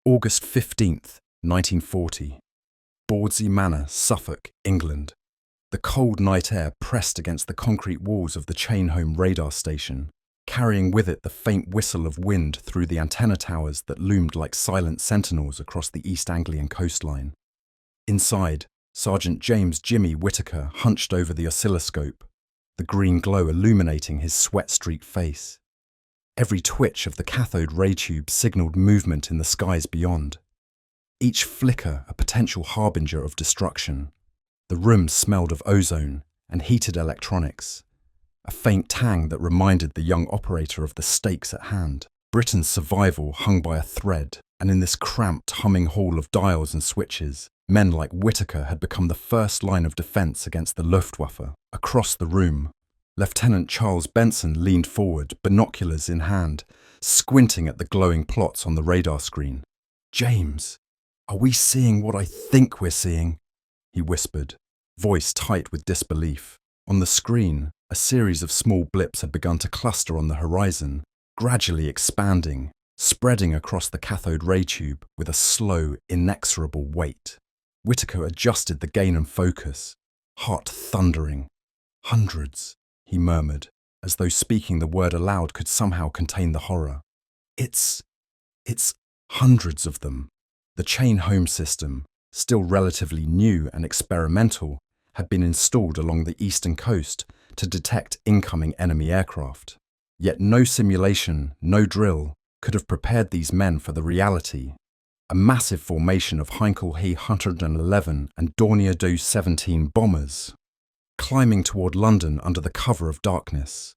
August 15th, 1940. Bawdsey Manor, Suffolk, England. The cold night air pressed against the concrete walls of the Chainholme radar station, carrying with it the faint whistle of wind through the antenna towers that loomed like silent sentinels across the East Anglian coastline. Inside, Sergeant James "Jimmy" Whittaker hunched over the oscilloscope, the green glow illuminating his sweat-streaked face. Every twitch of the cathode ray tube signaled movement in the skies beyond. Each flicker a potential harbinger of destruction. The room smelled of ozone and heated electronics, a faint tang that reminded the young operator of the stakes at hand. Britain's survival hung by a thread, and in this cramped, humming hall of dials and switches, men like Whittaker had become the first line of defence against the Luftwaffe. Across the room, Lieutenant Charles Benson leaned forward, binoculars in hand, squinting at the glowing plots on the radar screen. "James, are we seeing what I think we're seeing?" he whispered, voice tight with disbelief. On the screen, a series of small blips had begun to cluster on the horizon, gradually expanding, spreading across the cathode ray tube with a slow, inexorable weight. Whittaker adjusted the gain and focus, heart thundering. "Hundreds," he murmured, as though speaking the word aloud could somehow contain the horror. It's hundreds of them." The Chainholme system, still relatively new and experimental, had been installed along the eastern coast to detect incoming enemy aircraft. Yet no simulation, no drill, could have prepared these men for the reality. A massive formation of Heinkel He 111 and Dornier Do 17 bombers, climbing toward London under the cover of darkness.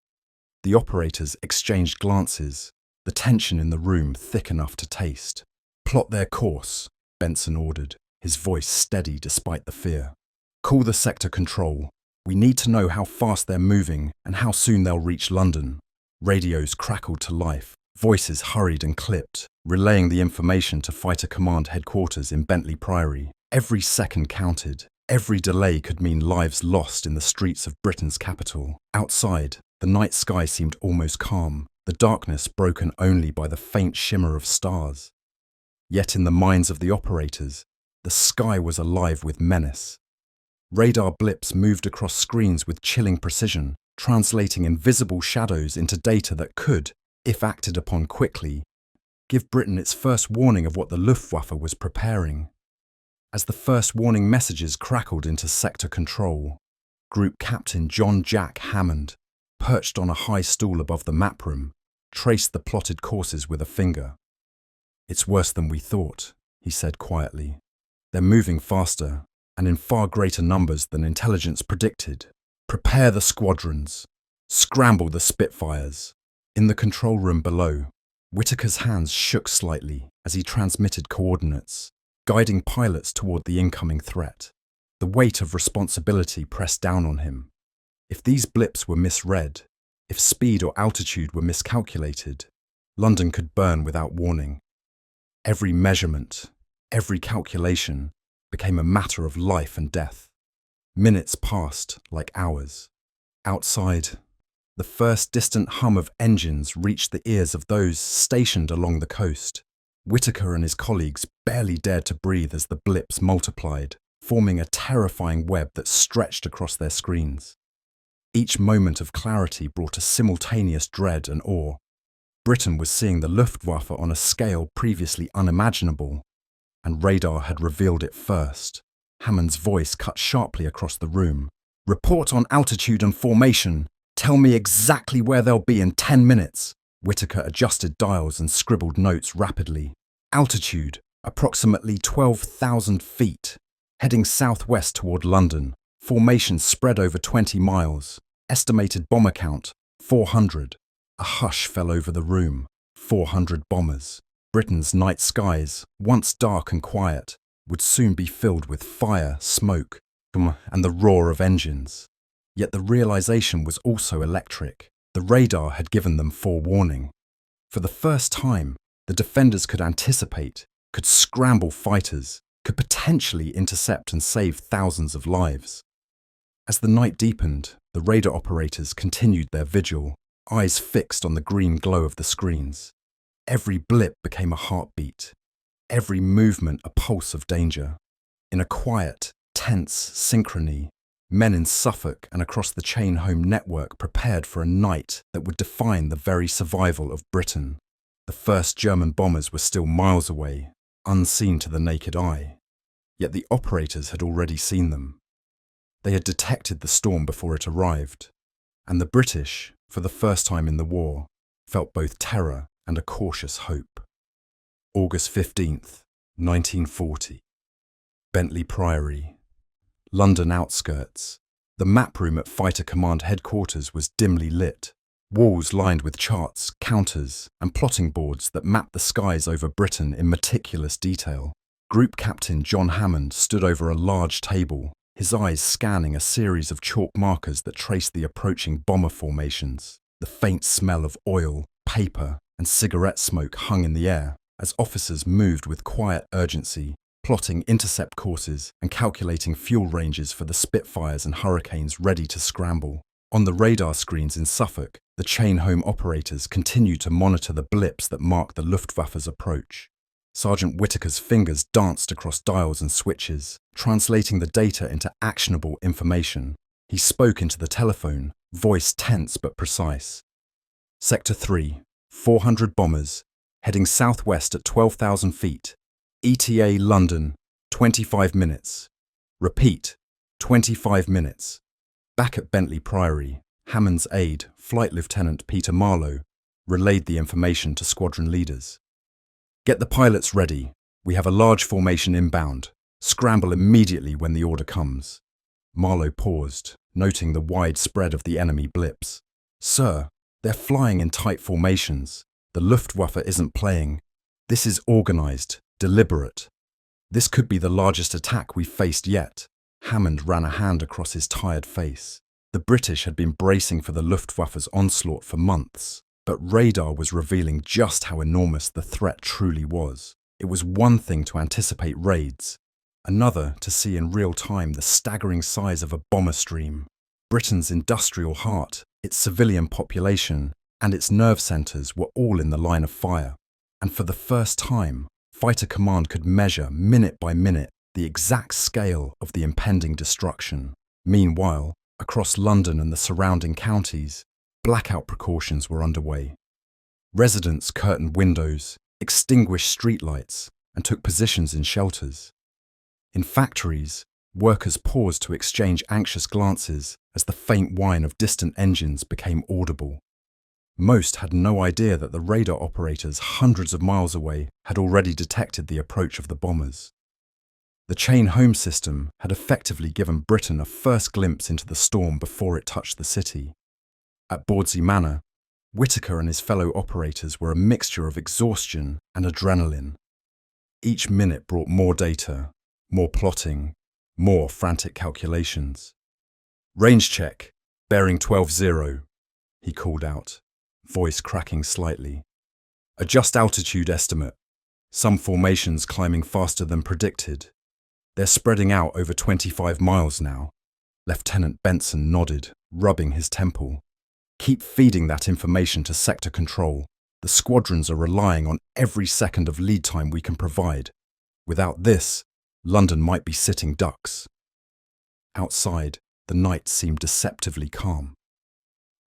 The operators exchanged glances, the tension in the room thick enough to taste. "Plot their course," Benson ordered, his voice steady despite the fear. "Call the sector control. We need to know how fast they're moving and how soon they'll reach London." Radios crackled to life, voices hurried and clipped, relaying the information to Fighter Command headquarters in Bentley Priory. Every second counted. Every delay could mean lives lost in the streets of Britain's capital. Outside, the night sky seemed almost calm, the darkness broken only by the faint shimmer of stars. Yet in the minds of the operators, the sky was alive with menace. Radar blips moved across screens with chilling precision, translating invisible shadows into data that could, if acted upon quickly, give Britain its first warning of what the Luftwaffe was preparing. As the first warning messages crackled into sector control, Group Captain John Jack Hammond, perched on a high stool above the map room, traced the plotted courses with a finger. "It's worse than we thought," he said quietly. "They're moving faster, and in far greater numbers than intelligence predicted. Prepare the squadrons. Scramble the Spitfires." In the control room below, Whittaker's hands shook slightly as he transmitted coordinates, guiding pilots toward the incoming threat. The weight of responsibility pressed down on him. If these blips were misread, if speed or altitude were miscalculated, London could burn without warning. Every measurement, every calculation became a matter of life and death. Minutes passed like hours. Outside, the first distant hum of engines reached the ears of those stationed along the coast. Whittaker and his colleagues barely dared to breathe as the blips multiplied, forming a terrifying web that stretched across their screens. Each moment of clarity brought a simultaneous dread and awe. Britain was seeing the Luftwaffe on a scale previously unimaginable, and radar had revealed it first. Hammond's voice cut sharply across the room. "Report on altitude and formation. Tell me exactly where they'll be in 10 minutes. Whittaker adjusted dials and scribbled notes rapidly. "Altitude, approximately 12,000 feet. Heading southwest toward London. Formation spread over 20 miles. Estimated bomber count, 400. A hush fell over the room. 400 bombers. Britain's night skies, once dark and quiet, would soon be filled with fire, smoke, and the roar of engines. Yet the realization was also electric. The radar had given them forewarning. For the first time, the defenders could anticipate, could scramble fighters, could potentially intercept and save thousands of lives. As the night deepened, the radar operators continued their vigil, eyes fixed on the green glow of the screens. Every blip became a heartbeat. every movement a pulse of danger. In a quiet, tense synchrony, men in Suffolk and across the chain home network prepared for a night that would define the very survival of Britain. The first German bombers were still miles away, unseen to the naked eye. Yet the operators had already seen them. They had detected the storm before it arrived, and the British, for the first time in the war, felt both terror and a cautious hope. August 15th, 1940. Bentley Priory, London outskirts. The map room at Fighter Command headquarters was dimly lit, walls lined with charts, counters, and plotting boards that mapped the skies over Britain in meticulous detail. Group Captain John Hammond stood over a large table, his eyes scanning a series of chalk markers that traced the approaching bomber formations. The faint smell of oil, paper, and cigarette smoke hung in the air as officers moved with quiet urgency, plotting intercept courses and calculating fuel ranges for the Spitfires and Hurricanes ready to scramble. On the radar screens in Suffolk, the chain home operators continued to monitor the blips that marked the Luftwaffe's approach. Sergeant Whitaker's fingers danced across dials and switches, translating the data into actionable information. He spoke into the telephone, voice tense but precise. Sector 3, 400 bombers, heading southwest at 12,000 feet. ETA London, 25 minutes. Repeat, 25 minutes. Back at Bentley Priory, Hammond's aide, Flight Lieutenant Peter Marlowe, relayed the information to squadron leaders. Get the pilots ready. We have a large formation inbound. Scramble immediately when the order comes. Marlowe paused, noting the wide spread of the enemy blips. Sir, they're flying in tight formations. The Luftwaffe isn't playing. This is organized, deliberate. This could be the largest attack we've faced yet. Hammond ran a hand across his tired face. The British had been bracing for the Luftwaffe's onslaught for months, but radar was revealing just how enormous the threat truly was. It was one thing to anticipate raids, another to see in real time the staggering size of a bomber stream. Britain's industrial heart, its civilian population, and its nerve centres were all in the line of fire. And for the first time, Fighter Command could measure, minute by minute, the exact scale of the impending destruction. Meanwhile, across London and the surrounding counties, blackout precautions were underway. Residents curtained windows, extinguished streetlights, and took positions in shelters. In factories, workers paused to exchange anxious glances as the faint whine of distant engines became audible. Most had no idea that the radar operators hundreds of miles away had already detected the approach of the bombers. The chain home system had effectively given Britain a first glimpse into the storm before it touched the city. At Bawdsey Manor, Whitaker and his fellow operators were a mixture of exhaustion and adrenaline. Each minute brought more data, more plotting, more frantic calculations. Range check, bearing 12-0, he called out, voice cracking slightly. Adjust altitude estimate. Some formations climbing faster than predicted. They're spreading out over 25 miles now. Lieutenant Benson nodded, rubbing his temple. Keep feeding that information to sector control. The squadrons are relying on every second of lead time we can provide. Without this, London might be sitting ducks. Outside, the night seemed deceptively calm.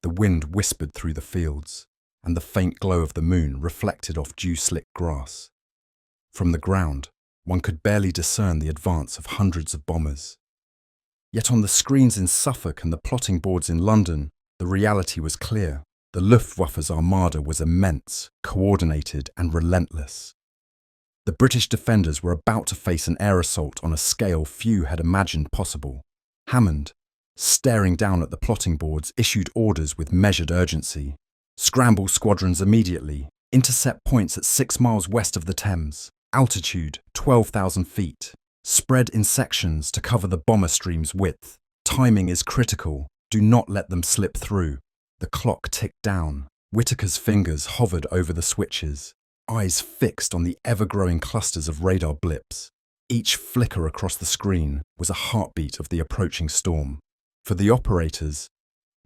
The wind whispered through the fields, and the faint glow of the moon reflected off dew-slick grass. From the ground, one could barely discern the advance of hundreds of bombers. Yet on the screens in Suffolk and the plotting boards in London, the reality was clear. The Luftwaffe's armada was immense, coordinated, and relentless. The British defenders were about to face an air assault on a scale few had imagined possible. Hammond, staring down at the plotting boards, issued orders with measured urgency. Scramble squadrons immediately. Intercept points at 6 miles west of the Thames. Altitude 12,000 feet. Spread in sections to cover the bomber stream's width. Timing is critical. Do not let them slip through. The clock ticked down. Whitaker's fingers hovered over the switches, eyes fixed on the ever-growing clusters of radar blips. Each flicker across the screen was a heartbeat of the approaching storm. For the operators,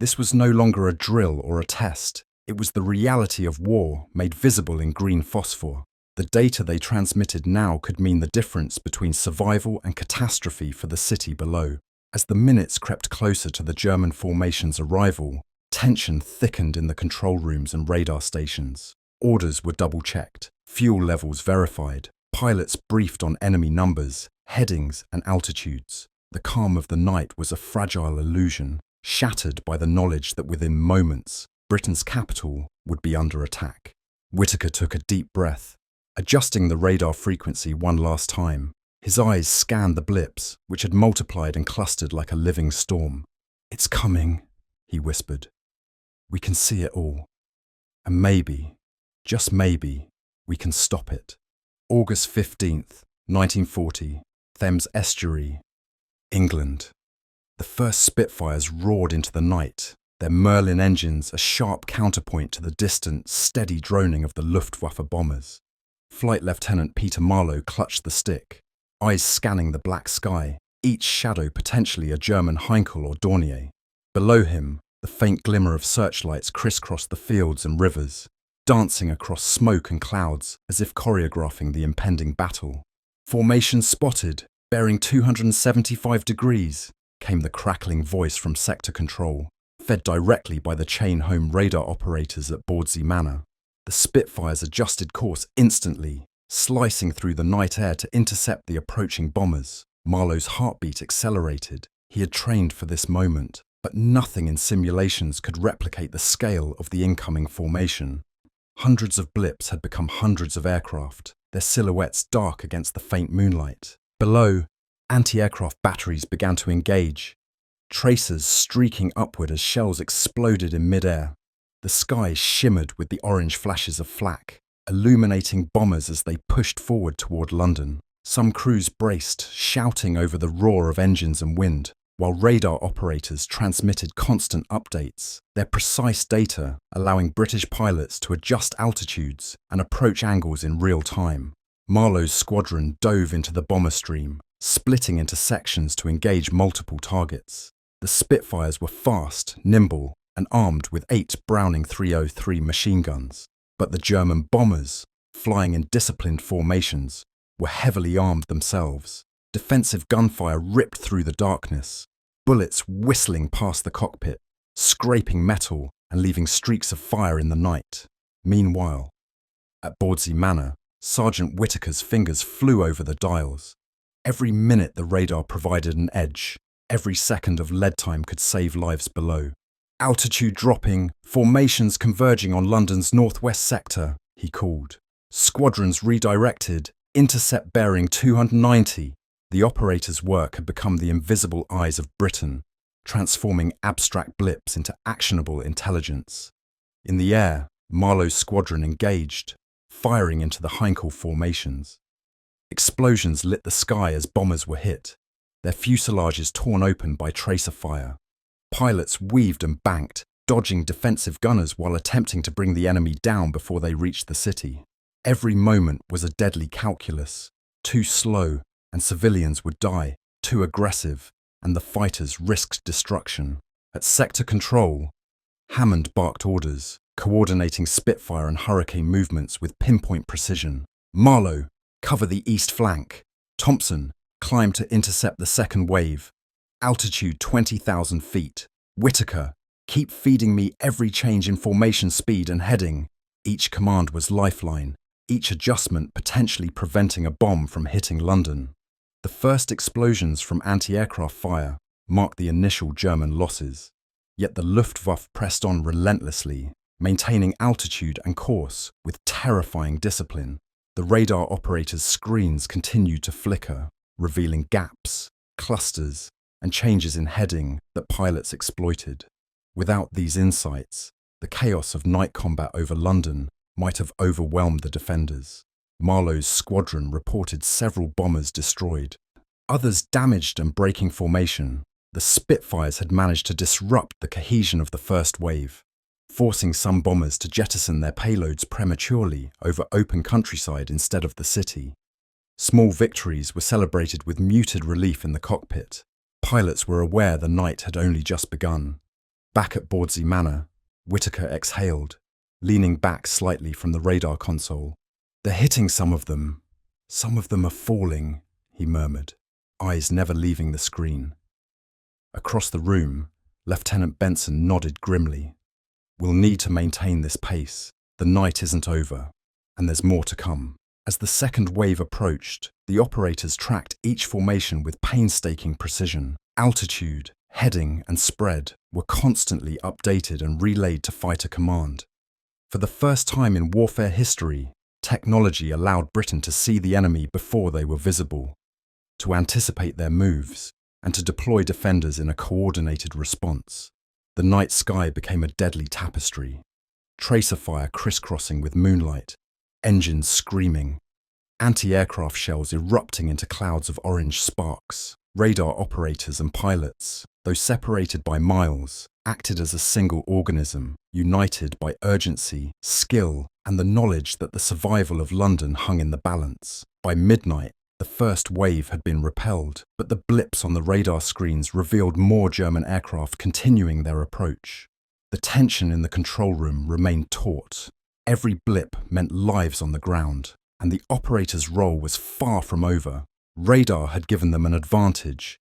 this was no longer a drill or a test. It was the reality of war made visible in green phosphor. The The data they transmitted now could mean the difference between survival and catastrophe for the city below. As the minutes crept closer to the German formation's arrival, tension thickened in the control rooms and radar stations. Orders were double-checked, fuel levels verified, pilots briefed on enemy numbers, headings and altitudes. The calm of the night was a fragile illusion, shattered by the knowledge that within moments, Britain's capital would be under attack. Whittaker took a deep breath. Adjusting the radar frequency one last time, his eyes scanned the blips, which had multiplied and clustered like a living storm. "It's coming," he whispered. "We can see it all. And maybe, just maybe, we can stop it." August 15th, 1940, Thames Estuary, England. The first Spitfires roared into the night, their Merlin engines a sharp counterpoint to the distant, steady droning of the Luftwaffe bombers. Flight Lieutenant Peter Marlowe clutched the stick, eyes scanning the black sky, each shadow potentially a German Heinkel or Dornier. Below him, the faint glimmer of searchlights crisscrossed the fields and rivers, dancing across smoke and clouds as if choreographing the impending battle. "Formation spotted, bearing 275 degrees, came the crackling voice from Sector Control, fed directly by the chain-home radar operators at Bawdsey Manor. The Spitfires adjusted course instantly, slicing through the night air to intercept the approaching bombers. Marlowe's heartbeat accelerated. He had trained for this moment, but nothing in simulations could replicate the scale of the incoming formation. Hundreds of blips had become hundreds of aircraft, their silhouettes dark against the faint moonlight. Below, anti-aircraft batteries began to engage, tracers streaking upward as shells exploded in mid-air. The sky shimmered with the orange flashes of flak, illuminating bombers as they pushed forward toward London. Some crews braced, shouting over the roar of engines and wind, while radar operators transmitted constant updates, their precise data allowing British pilots to adjust altitudes and approach angles in real time. Marlowe's squadron dove into the bomber stream, splitting into sections to engage multiple targets. The Spitfires were fast, nimble, and armed with 8 Browning 303 machine guns. But the German bombers, flying in disciplined formations, were heavily armed themselves. Defensive gunfire ripped through the darkness, bullets whistling past the cockpit, scraping metal and leaving streaks of fire in the night. Meanwhile, at Bawdsey Manor, Sergeant Whittaker's fingers flew over the dials. Every minute the radar provided an edge. Every second of lead time could save lives below. "Altitude dropping, formations converging on London's northwest sector," he called. "Squadrons redirected, intercept bearing 290. The operator's work had become the invisible eyes of Britain, transforming abstract blips into actionable intelligence. In the air, Marlowe's squadron engaged, firing into the Heinkel formations. Explosions lit the sky as bombers were hit, their fuselages torn open by tracer fire. Pilots weaved and banked, dodging defensive gunners while attempting to bring the enemy down before they reached the city. Every moment was a deadly calculus. Too slow, and civilians would die. Too aggressive, and the fighters risked destruction. At Sector Control, Hammond barked orders, coordinating Spitfire and Hurricane movements with pinpoint precision. "Marlowe, cover the east flank. Thompson, climb to intercept the second wave. Altitude 20,000 feet. Whittaker, keep feeding me every change in formation speed and heading." Each command was lifeline, each adjustment potentially preventing a bomb from hitting London. The first explosions from anti-aircraft fire marked the initial German losses. Yet the Luftwaffe pressed on relentlessly, maintaining altitude and course with terrifying discipline. The radar operators' screens continued to flicker, revealing gaps, clusters, and changes in heading that pilots exploited. Without these insights, the chaos of night combat over London might have overwhelmed the defenders. Marlowe's squadron reported several bombers destroyed, others damaged and breaking formation. The Spitfires had managed to disrupt the cohesion of the first wave, forcing some bombers to jettison their payloads prematurely over open countryside instead of the city. Small victories were celebrated with muted relief in the cockpit. Pilots were aware the night had only just begun. Back at Bawdsey Manor, Whittaker exhaled, leaning back slightly from the radar console. "They're hitting some of them. Some of them are falling," he murmured, eyes never leaving the screen. Across the room, Lieutenant Benson nodded grimly. "We'll need to maintain this pace. The night isn't over, and there's more to come." As the second wave approached, the operators tracked each formation with painstaking precision. Altitude, heading, and spread were constantly updated and relayed to Fighter Command. For the first time in warfare history, technology allowed Britain to see the enemy before they were visible, to anticipate their moves, and to deploy defenders in a coordinated response. The night sky became a deadly tapestry, tracer fire crisscrossing with moonlight, engines screaming, anti-aircraft shells erupting into clouds of orange sparks. Radar operators and pilots, though separated by miles, acted as a single organism, united by urgency, skill, and the knowledge that the survival of London hung in the balance. By midnight, the first wave had been repelled, but the blips on the radar screens revealed more German aircraft continuing their approach. The tension in the control room remained taut. Every blip meant lives on the ground, and the operator's role was far from over. Radar had given them an advantage,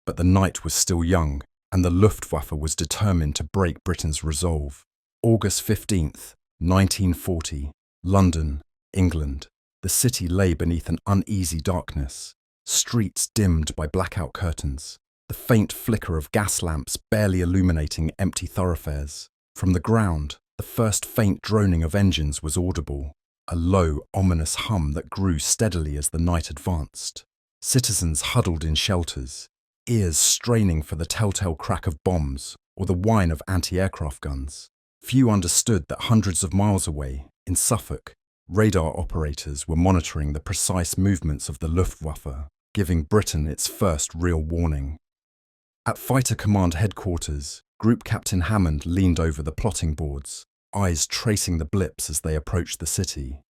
but the night was still young, and the Luftwaffe was determined to break Britain's resolve. August 15th, 1940, London, England. The city lay beneath an uneasy darkness, streets dimmed by blackout curtains, the faint flicker of gas lamps barely illuminating empty thoroughfares. From the ground, the first faint droning of engines was audible, a low, ominous hum that grew steadily as the night advanced. Citizens huddled in shelters, ears straining for the telltale crack of bombs or the whine of anti-aircraft guns. Few understood that hundreds of miles away, in Suffolk, radar operators were monitoring the precise movements of the Luftwaffe, giving Britain its first real warning. At Fighter Command headquarters, Group Captain Hammond leaned over the plotting boards, eyes tracing the blips as they approached the city.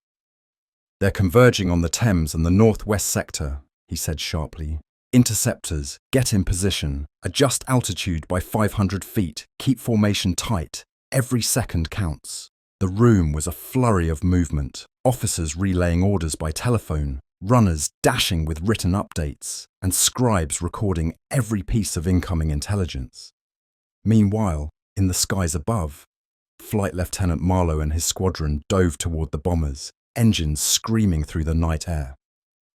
"They're converging on the Thames and the northwest sector," he said sharply. "Interceptors, get in position. Adjust altitude by 500 feet. Keep formation tight. Every second counts." The room was a flurry of movement, officers relaying orders by telephone, runners dashing with written updates, and scribes recording every piece of incoming intelligence. Meanwhile, in the skies above, Flight Lieutenant Marlowe and his squadron dove toward the bombers, engines screaming through the night air.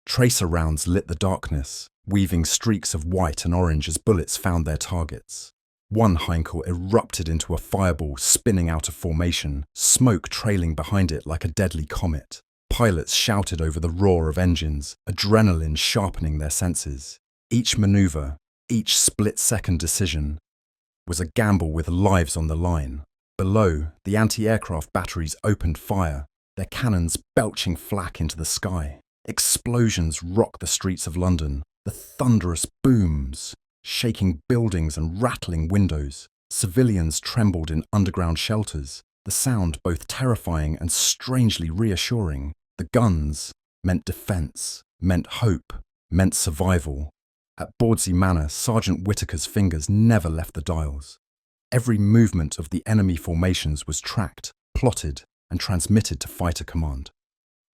Tracer rounds lit the darkness, weaving streaks of white and orange as bullets found their targets. One Heinkel erupted into a fireball spinning out of formation, smoke trailing behind it like a deadly comet. Pilots shouted over the roar of engines, adrenaline sharpening their senses. Each maneuver, each split-second decision, was a gamble with lives on the line. Below, the anti-aircraft batteries opened fire, their cannons belching flak into the sky. Explosions rocked the streets of London, the thunderous booms, shaking buildings and rattling windows. Civilians trembled in underground shelters, the sound both terrifying and strangely reassuring. The guns meant defence, meant hope, meant survival. At Bawdsey Manor, Sergeant Whitaker's fingers never left the dials. Every movement of the enemy formations was tracked, plotted, and transmitted to Fighter Command.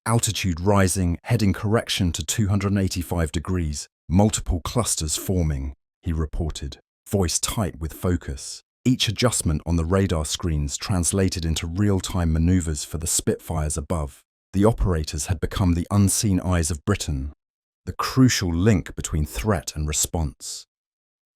Altitude rising, heading correction to 285 degrees, multiple clusters forming, he reported, voice tight with focus. Each adjustment on the radar screens translated into real-time maneuvers for the Spitfires above. The operators had become the unseen eyes of Britain, the crucial link between threat and response.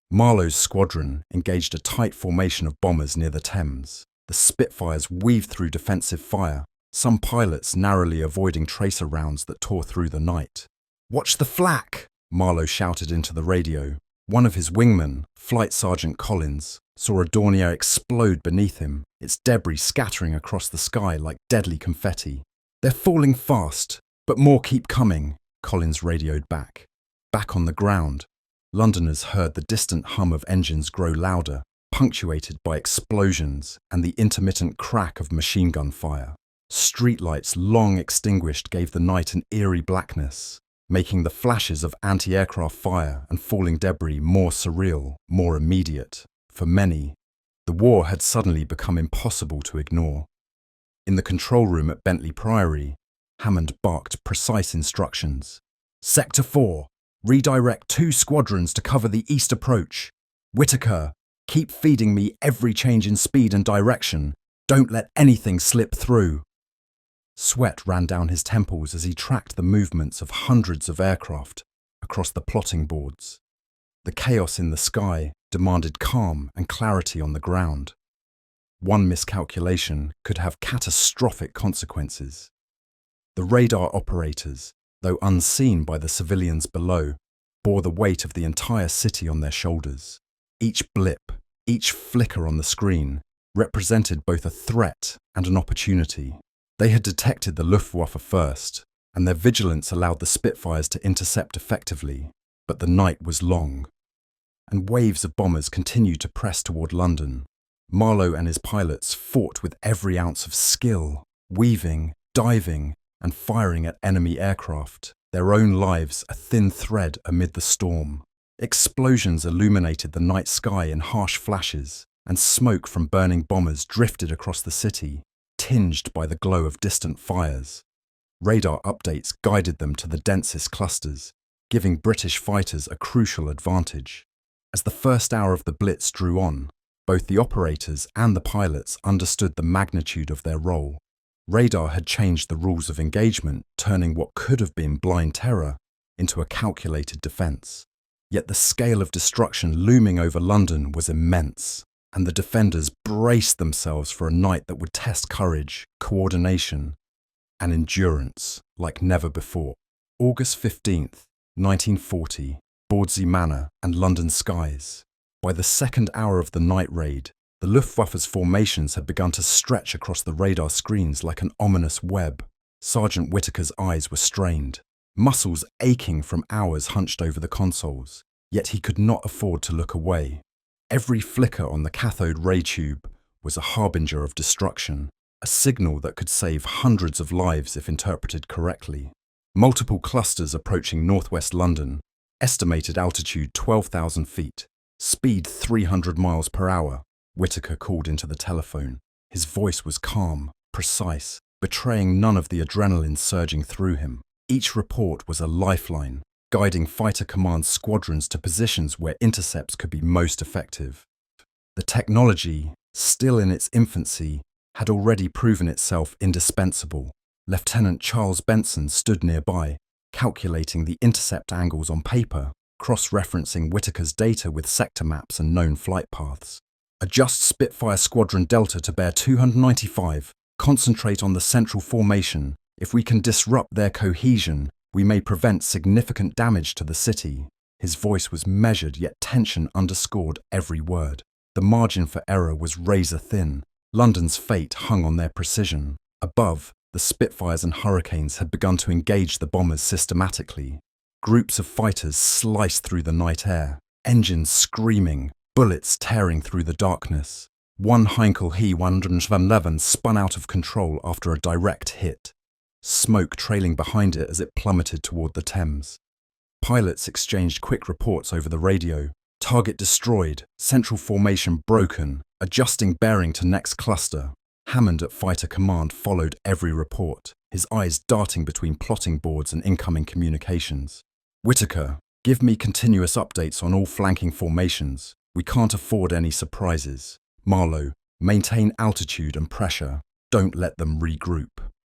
Marlowe's squadron engaged a tight formation of bombers near the Thames. The Spitfires weaved through defensive fire, some pilots narrowly avoiding tracer rounds that tore through the night. "Watch the flak!" Marlowe shouted into the radio. One of his wingmen, Flight Sergeant Collins, saw a Dornier explode beneath him, its debris scattering across the sky like deadly confetti. "They're falling fast, but more keep coming," Collins radioed back. Back on the ground, Londoners heard the distant hum of engines grow louder, punctuated by explosions and the intermittent crack of machine gun fire. Streetlights long extinguished gave the night an eerie blackness, making the flashes of anti-aircraft fire and falling debris more surreal, more immediate. For many, the war had suddenly become impossible to ignore. In the control room at Bentley Priory, Hammond barked precise instructions. Sector 4, redirect 2 squadrons to cover the east approach. Whittaker, keep feeding me every change in speed and direction. Don't let anything slip through. Sweat ran down his temples as he tracked the movements of hundreds of aircraft across the plotting boards. The chaos in the sky demanded calm and clarity on the ground. One miscalculation could have catastrophic consequences. The radar operators, though unseen by the civilians below, bore the weight of the entire city on their shoulders. Each blip, each flicker on the screen, represented both a threat and an opportunity. They had detected the Luftwaffe first, and their vigilance allowed the Spitfires to intercept effectively. But the night was long, and waves of bombers continued to press toward London. Marlowe and his pilots fought with every ounce of skill, weaving, diving, and firing at enemy aircraft, their own lives a thin thread amid the storm. Explosions illuminated the night sky in harsh flashes, and smoke from burning bombers drifted across the city, tinged by the glow of distant fires. Radar updates guided them to the densest clusters, giving British fighters a crucial advantage. As the first hour of the Blitz drew on, both the operators and the pilots understood the magnitude of their role. Radar had changed the rules of engagement, turning what could have been blind terror into a calculated defence. Yet the scale of destruction looming over London was immense, and the defenders braced themselves for a night that would test courage, coordination, and endurance like never before. August 15th, 1940, Bawdsey Manor and London skies. By the second hour of the night raid, the Luftwaffe's formations had begun to stretch across the radar screens like an ominous web. Sergeant Whittaker's eyes were strained, muscles aching from hours hunched over the consoles, yet he could not afford to look away. Every flicker on the cathode ray tube was a harbinger of destruction, a signal that could save hundreds of lives if interpreted correctly. Multiple clusters approaching northwest London, estimated altitude 12,000 feet, speed 300 miles per hour, Whittaker called into the telephone. His voice was calm, precise, betraying none of the adrenaline surging through him. Each report was a lifeline, guiding fighter command squadrons to positions where intercepts could be most effective. The technology, still in its infancy, had already proven itself indispensable. Lieutenant Charles Benson stood nearby, calculating the intercept angles on paper, cross-referencing Whittaker's data with sector maps and known flight paths. Adjust Spitfire Squadron Delta to bear 295, concentrate on the central formation. If we can disrupt their cohesion, we may prevent significant damage to the city. His voice was measured, yet tension underscored every word. The margin for error was razor-thin. London's fate hung on their precision. Above, the Spitfires and Hurricanes had begun to engage the bombers systematically. Groups of fighters sliced through the night air, engines screaming, bullets tearing through the darkness. One Heinkel He-111 spun out of control after a direct hit, smoke trailing behind it as it plummeted toward the Thames. Pilots exchanged quick reports over the radio. Target destroyed, central formation broken, adjusting bearing to next cluster. Hammond at fighter command followed every report, his eyes darting between plotting boards and incoming communications. Whittaker, give me continuous updates on all flanking formations. We can't afford any surprises. Marlowe, maintain altitude and pressure. Don't let them regroup.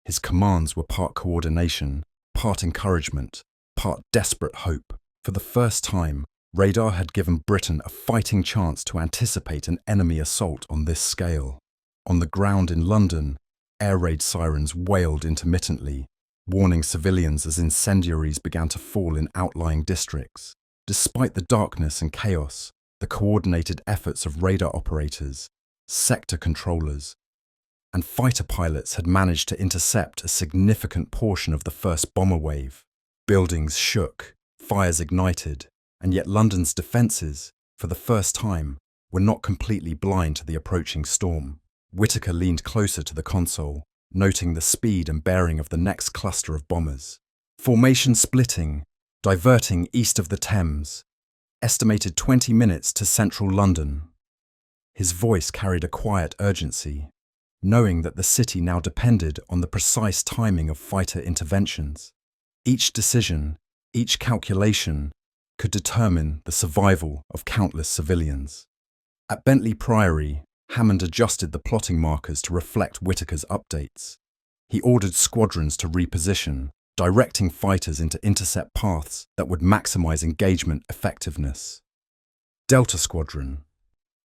His commands were part coordination, part encouragement, part desperate hope. For the first time, radar had given Britain a fighting chance to anticipate an enemy assault on this scale. On the ground in London, air raid sirens wailed intermittently, warning civilians as incendiaries began to fall in outlying districts. Despite the darkness and chaos, the coordinated efforts of radar operators, sector controllers, and fighter pilots had managed to intercept a significant portion of the first bomber wave. Buildings shook, fires ignited, and yet London's defences, for the first time, were not completely blind to the approaching storm. Whittaker leaned closer to the console, noting the speed and bearing of the next cluster of bombers. Formation splitting, diverting east of the Thames. Estimated 20 minutes to central London. His voice carried a quiet urgency. knowing that the city now depended on the precise timing of fighter interventions. Each decision, each calculation, could determine the survival of countless civilians. At Bentley Priory, Hammond adjusted the plotting markers to reflect Whitaker's updates. He ordered squadrons to reposition, directing fighters into intercept paths that would maximize engagement effectiveness. Delta Squadron.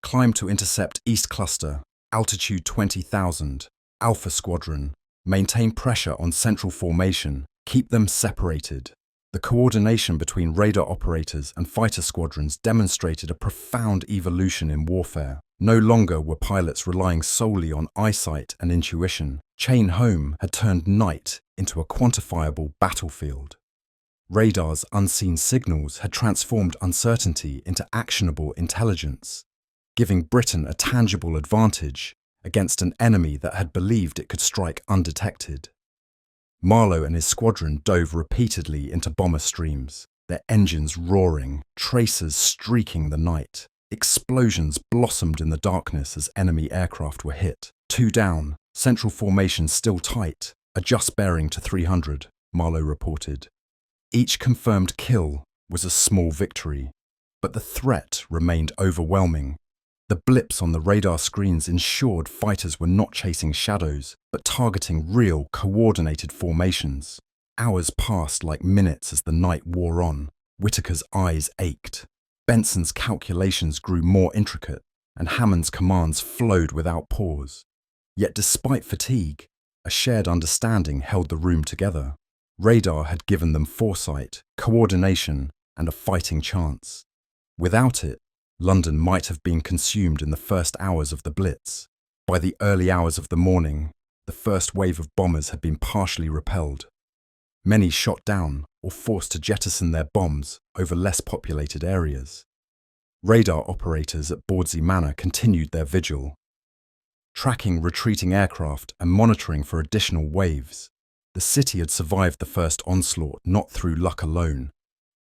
Climb to intercept East Cluster, altitude 20,000. Alpha Squadron. Maintain pressure on central formation, keep them separated. The coordination between radar operators and fighter squadrons demonstrated a profound evolution in warfare. No longer were pilots relying solely on eyesight and intuition. Chain Home had turned night into a quantifiable battlefield. Radar's unseen signals had transformed uncertainty into actionable intelligence, giving Britain a tangible advantage against an enemy that had believed it could strike undetected. Marlowe and his squadron dove repeatedly into bomber streams, their engines roaring, tracers streaking the night. Explosions blossomed in the darkness as enemy aircraft were hit. 2 down, central formation still tight, adjust bearing to 300, Marlowe reported. Each confirmed kill was a small victory, but the threat remained overwhelming. The blips on the radar screens ensured fighters were not chasing shadows, but targeting real, coordinated formations. Hours passed like minutes as the night wore on. Whitaker's eyes ached. Benson's calculations grew more intricate, and Hammond's commands flowed without pause. Yet despite fatigue, a shared understanding held the room together. Radar had given them foresight, coordination, and a fighting chance. Without it, London might have been consumed in the first hours of the Blitz. By the early hours of the morning, the first wave of bombers had been partially repelled. Many shot down or forced to jettison their bombs over less populated areas. Radar operators at Bawdsey Manor continued their vigil, tracking retreating aircraft and monitoring for additional waves. The city had survived the first onslaught not through luck alone,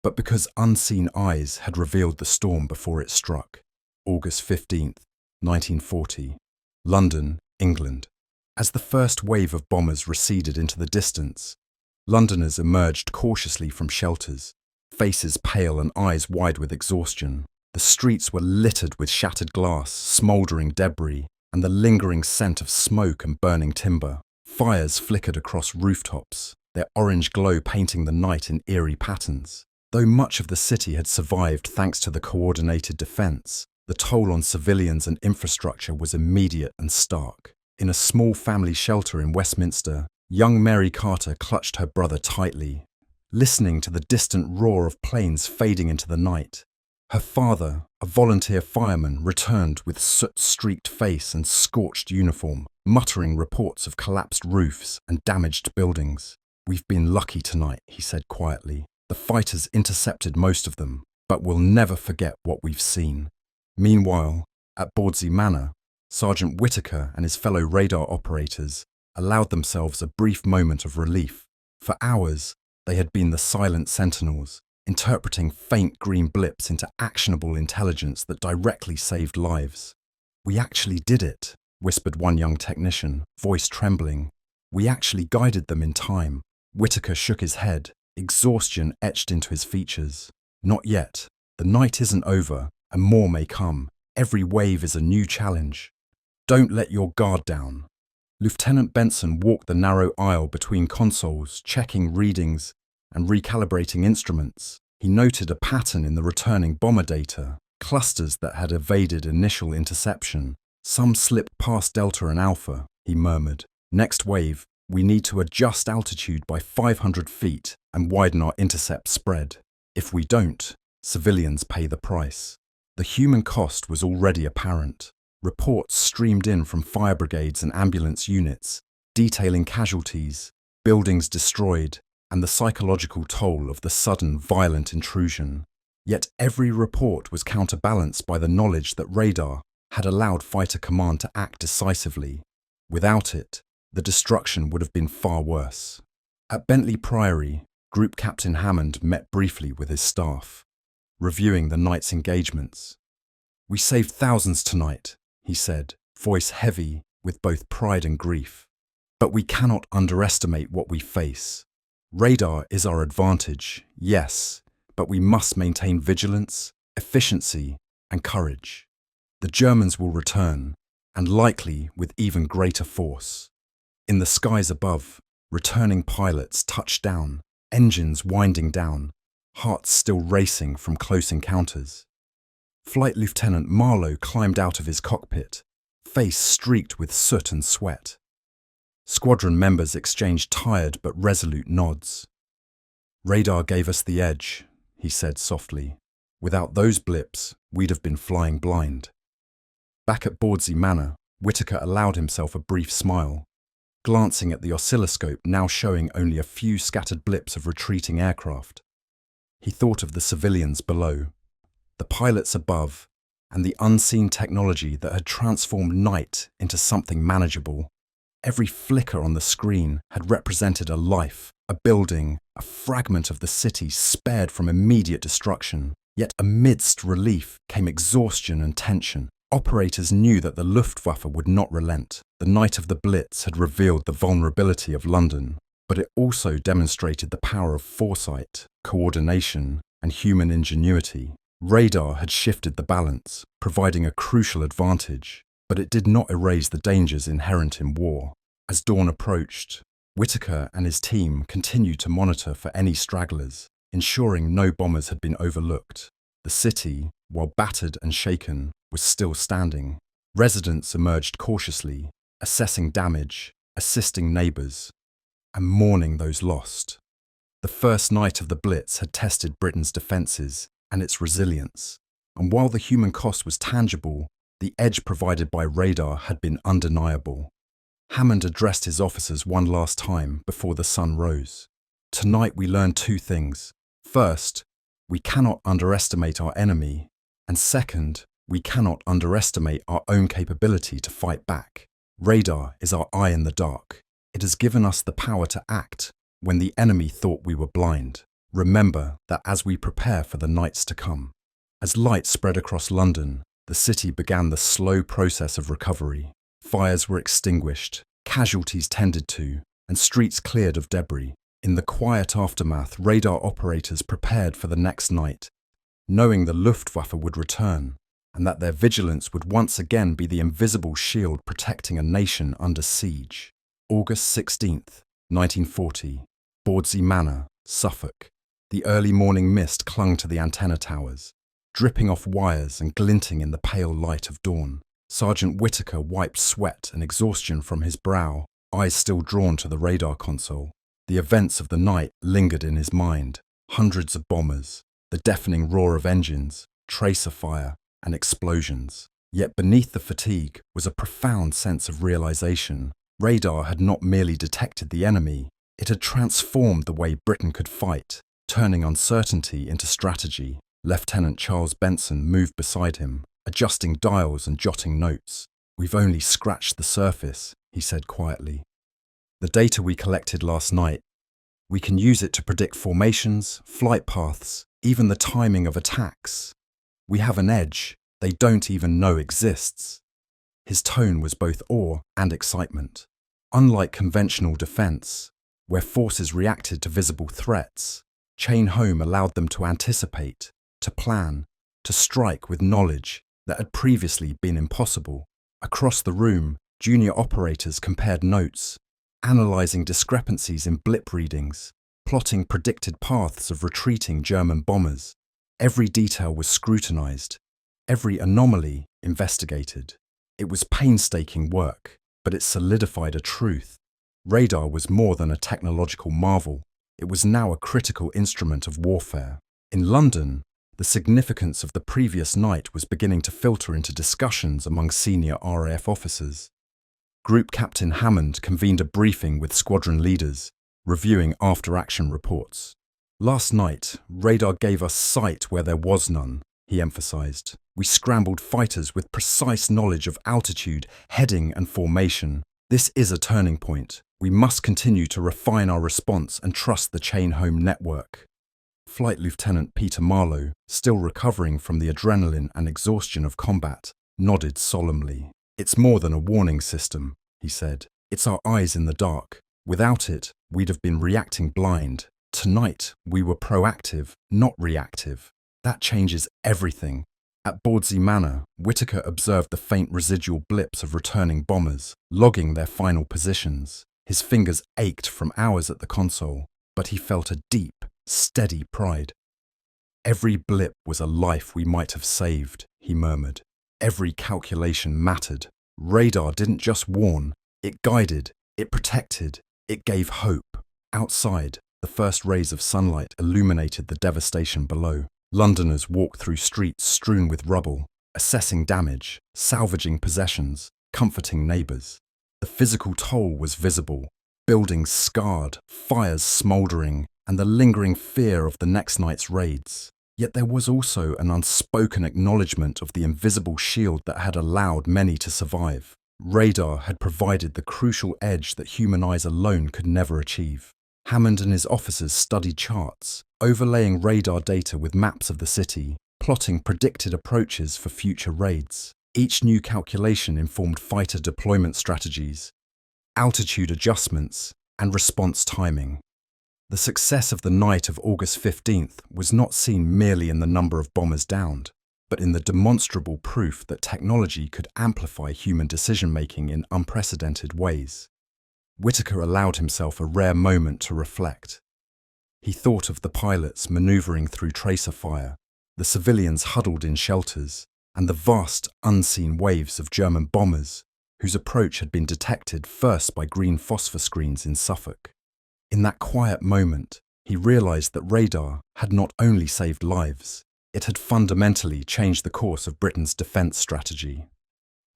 but because unseen eyes had revealed the storm before it struck. August 15th, 1940. London, England. As the first wave of bombers receded into the distance, Londoners emerged cautiously from shelters, faces pale and eyes wide with exhaustion. The streets were littered with shattered glass, smouldering debris, and the lingering scent of smoke and burning timber. Fires flickered across rooftops, their orange glow painting the night in eerie patterns. Though much of the city had survived thanks to the coordinated defense, the toll on civilians and infrastructure was immediate and stark. In a small family shelter in Westminster, young Mary Carter clutched her brother tightly, listening to the distant roar of planes fading into the night. Her father, a volunteer fireman, returned with soot-streaked face and scorched uniform, muttering reports of collapsed roofs and damaged buildings. "We've been lucky tonight," he said quietly. "The fighters intercepted most of them, but we'll never forget what we've seen." Meanwhile, at Bawdsey Manor, Sergeant Whitaker and his fellow radar operators allowed themselves a brief moment of relief. For hours, they had been the silent sentinels, interpreting faint green blips into actionable intelligence that directly saved lives. "We actually did it," whispered one young technician, voice trembling. "We actually guided them in time." Whitaker shook his head, exhaustion etched into his features. "Not yet. The night isn't over, and more may come. Every wave is a new challenge. Don't let your guard down." Lieutenant Benson walked the narrow aisle between consoles, checking readings and recalibrating instruments. He noted a pattern in the returning bomber data, clusters that had evaded initial interception. "Some slipped past Delta and Alpha," he murmured. "Next wave, we need to adjust altitude by 500 feet and widen our intercept spread. If we don't, civilians pay the price." The human cost was already apparent. Reports streamed in from fire brigades and ambulance units, detailing casualties, buildings destroyed, and the psychological toll of the sudden, violent intrusion. Yet every report was counterbalanced by the knowledge that radar had allowed Fighter Command to act decisively. Without it, the destruction would have been far worse. At Bentley Priory, Group Captain Hammond met briefly with his staff, reviewing the night's engagements. "We saved thousands tonight," he said, voice heavy with both pride and grief. But we cannot underestimate what we face. Radar is our advantage, yes, but we must maintain vigilance, efficiency, and courage. The Germans will return, and likely with even greater force. In the skies above, returning pilots touch down, engines winding down, hearts still racing from close encounters. Flight Lieutenant Marlowe climbed out of his cockpit, face streaked with soot and sweat. Squadron members exchanged tired but resolute nods. "Radar gave us the edge," he said softly. "Without those blips, we'd have been flying blind." Back at Bawdsey Manor, Whittaker allowed himself a brief smile, glancing at the oscilloscope now showing only a few scattered blips of retreating aircraft. He thought of the civilians below, the pilots above, and the unseen technology that had transformed night into something manageable. Every flicker on the screen had represented a life, a building, a fragment of the city spared from immediate destruction. Yet amidst relief came exhaustion and tension. Operators knew that the Luftwaffe would not relent. The night of the Blitz had revealed the vulnerability of London, but it also demonstrated the power of foresight, coordination, and human ingenuity. Radar had shifted the balance, providing a crucial advantage, but it did not erase the dangers inherent in war. As dawn approached, Whittaker and his team continued to monitor for any stragglers, ensuring no bombers had been overlooked. The city, while battered and shaken, was still standing. Residents emerged cautiously, assessing damage, assisting neighbours, and mourning those lost. The first night of the Blitz had tested Britain's defences and its resilience, and while the human cost was tangible, the edge provided by radar had been undeniable. Hammond addressed his officers one last time before the sun rose. "Tonight we learned two things. First, we cannot underestimate our enemy, and second, we cannot underestimate our own capability to fight back. Radar is our eye in the dark. It has given us the power to act when the enemy thought we were blind. Remember that as we prepare for the nights to come." As light spread across London, the city began the slow process of recovery. Fires were extinguished, casualties tended to, and streets cleared of debris. In the quiet aftermath, radar operators prepared for the next night, knowing the Luftwaffe would return, and that their vigilance would once again be the invisible shield protecting a nation under siege. August 16th, 1940, Bawdsey Manor, Suffolk. The early morning mist clung to the antenna towers, dripping off wires and glinting in the pale light of dawn. Sergeant Whittaker wiped sweat and exhaustion from his brow, eyes still drawn to the radar console. The events of the night lingered in his mind. Hundreds of bombers, the deafening roar of engines, tracer fire, and explosions. Yet beneath the fatigue was a profound sense of realization. Radar had not merely detected the enemy, it had transformed the way Britain could fight, turning uncertainty into strategy. Lieutenant Charles Benson moved beside him, adjusting dials and jotting notes. "We've only scratched the surface," he said quietly. "The data we collected last night, we can use it to predict formations, flight paths, even the timing of attacks. We have an edge they don't even know exists." His tone was both awe and excitement. Unlike conventional defense, where forces reacted to visible threats, Chain Home allowed them to anticipate, to plan, to strike with knowledge that had previously been impossible. Across the room, junior operators compared notes, analysing discrepancies in blip readings, plotting predicted paths of retreating German bombers. Every detail was scrutinised, every anomaly investigated. It was painstaking work, but it solidified a truth. Radar was more than a technological marvel. It was now a critical instrument of warfare. In London, the significance of the previous night was beginning to filter into discussions among senior RAF officers. Group Captain Hammond convened a briefing with squadron leaders, reviewing after-action reports. "Last night, radar gave us sight where there was none," he emphasised. "We scrambled fighters with precise knowledge of altitude, heading and formation. This is a turning point. We must continue to refine our response and trust the Chain Home network." Flight Lieutenant Peter Marlowe, still recovering from the adrenaline and exhaustion of combat, nodded solemnly. "It's more than a warning system," he said. "It's our eyes in the dark. Without it, we'd have been reacting blind. Tonight, we were proactive, not reactive. That changes everything." At Bawdsey Manor, Whittaker observed the faint residual blips of returning bombers, logging their final positions. His fingers ached from hours at the console, but he felt a deep, steady pride. "Every blip was a life we might have saved," he murmured. "Every calculation mattered. Radar didn't just warn, it guided, it protected, it gave hope." Outside, the first rays of sunlight illuminated the devastation below. Londoners walked through streets strewn with rubble, assessing damage, salvaging possessions, comforting neighbours. The physical toll was visible: buildings scarred, fires smouldering, and the lingering fear of the next night's raids. Yet there was also an unspoken acknowledgement of the invisible shield that had allowed many to survive. Radar had provided the crucial edge that human eyes alone could never achieve. Hammond and his officers studied charts, overlaying radar data with maps of the city, plotting predicted approaches for future raids. Each new calculation informed fighter deployment strategies, altitude adjustments, and response timing. The success of the night of August 15th was not seen merely in the number of bombers downed, but in the demonstrable proof that technology could amplify human decision-making in unprecedented ways. Whittaker allowed himself a rare moment to reflect. He thought of the pilots manoeuvring through tracer fire, the civilians huddled in shelters, and the vast, unseen waves of German bombers, whose approach had been detected first by green phosphor screens in Suffolk. In that quiet moment, he realised that radar had not only saved lives, it had fundamentally changed the course of Britain's defence strategy.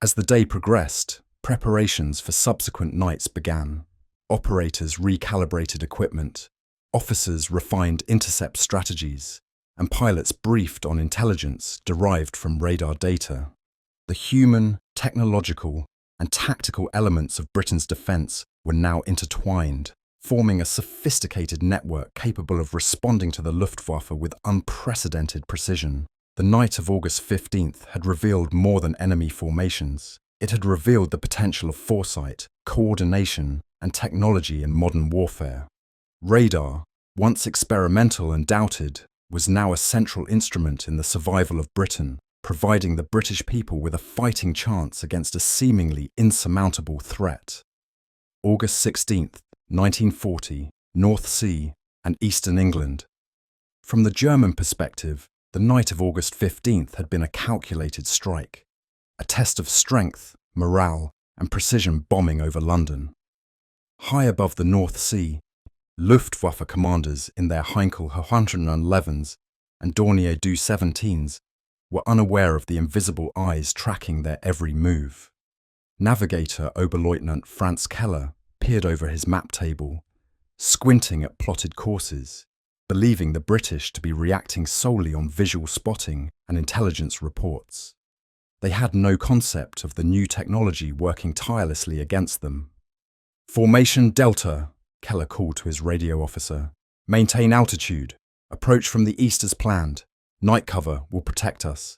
As the day progressed, preparations for subsequent nights began. Operators recalibrated equipment, officers refined intercept strategies, and pilots briefed on intelligence derived from radar data. The human, technological, and tactical elements of Britain's defence were now intertwined, forming a sophisticated network capable of responding to the Luftwaffe with unprecedented precision. The night of August 15th had revealed more than enemy formations. It had revealed the potential of foresight, coordination, and technology in modern warfare. Radar, once experimental and doubted, was now a central instrument in the survival of Britain, providing the British people with a fighting chance against a seemingly insurmountable threat. August 16th, 1940, North Sea and Eastern England. From the German perspective, the night of August 15th had been a calculated strike, a test of strength, morale, and precision bombing over London. High above the North Sea, Luftwaffe commanders in their Heinkel 111s and Dornier Do-17s were unaware of the invisible eyes tracking their every move. Navigator Oberleutnant Franz Keller peered over his map table, squinting at plotted courses, believing the British to be reacting solely on visual spotting and intelligence reports. They had no concept of the new technology working tirelessly against them. "Formation Delta," Keller called to his radio officer. "Maintain altitude. Approach from the east as planned. Night cover will protect us."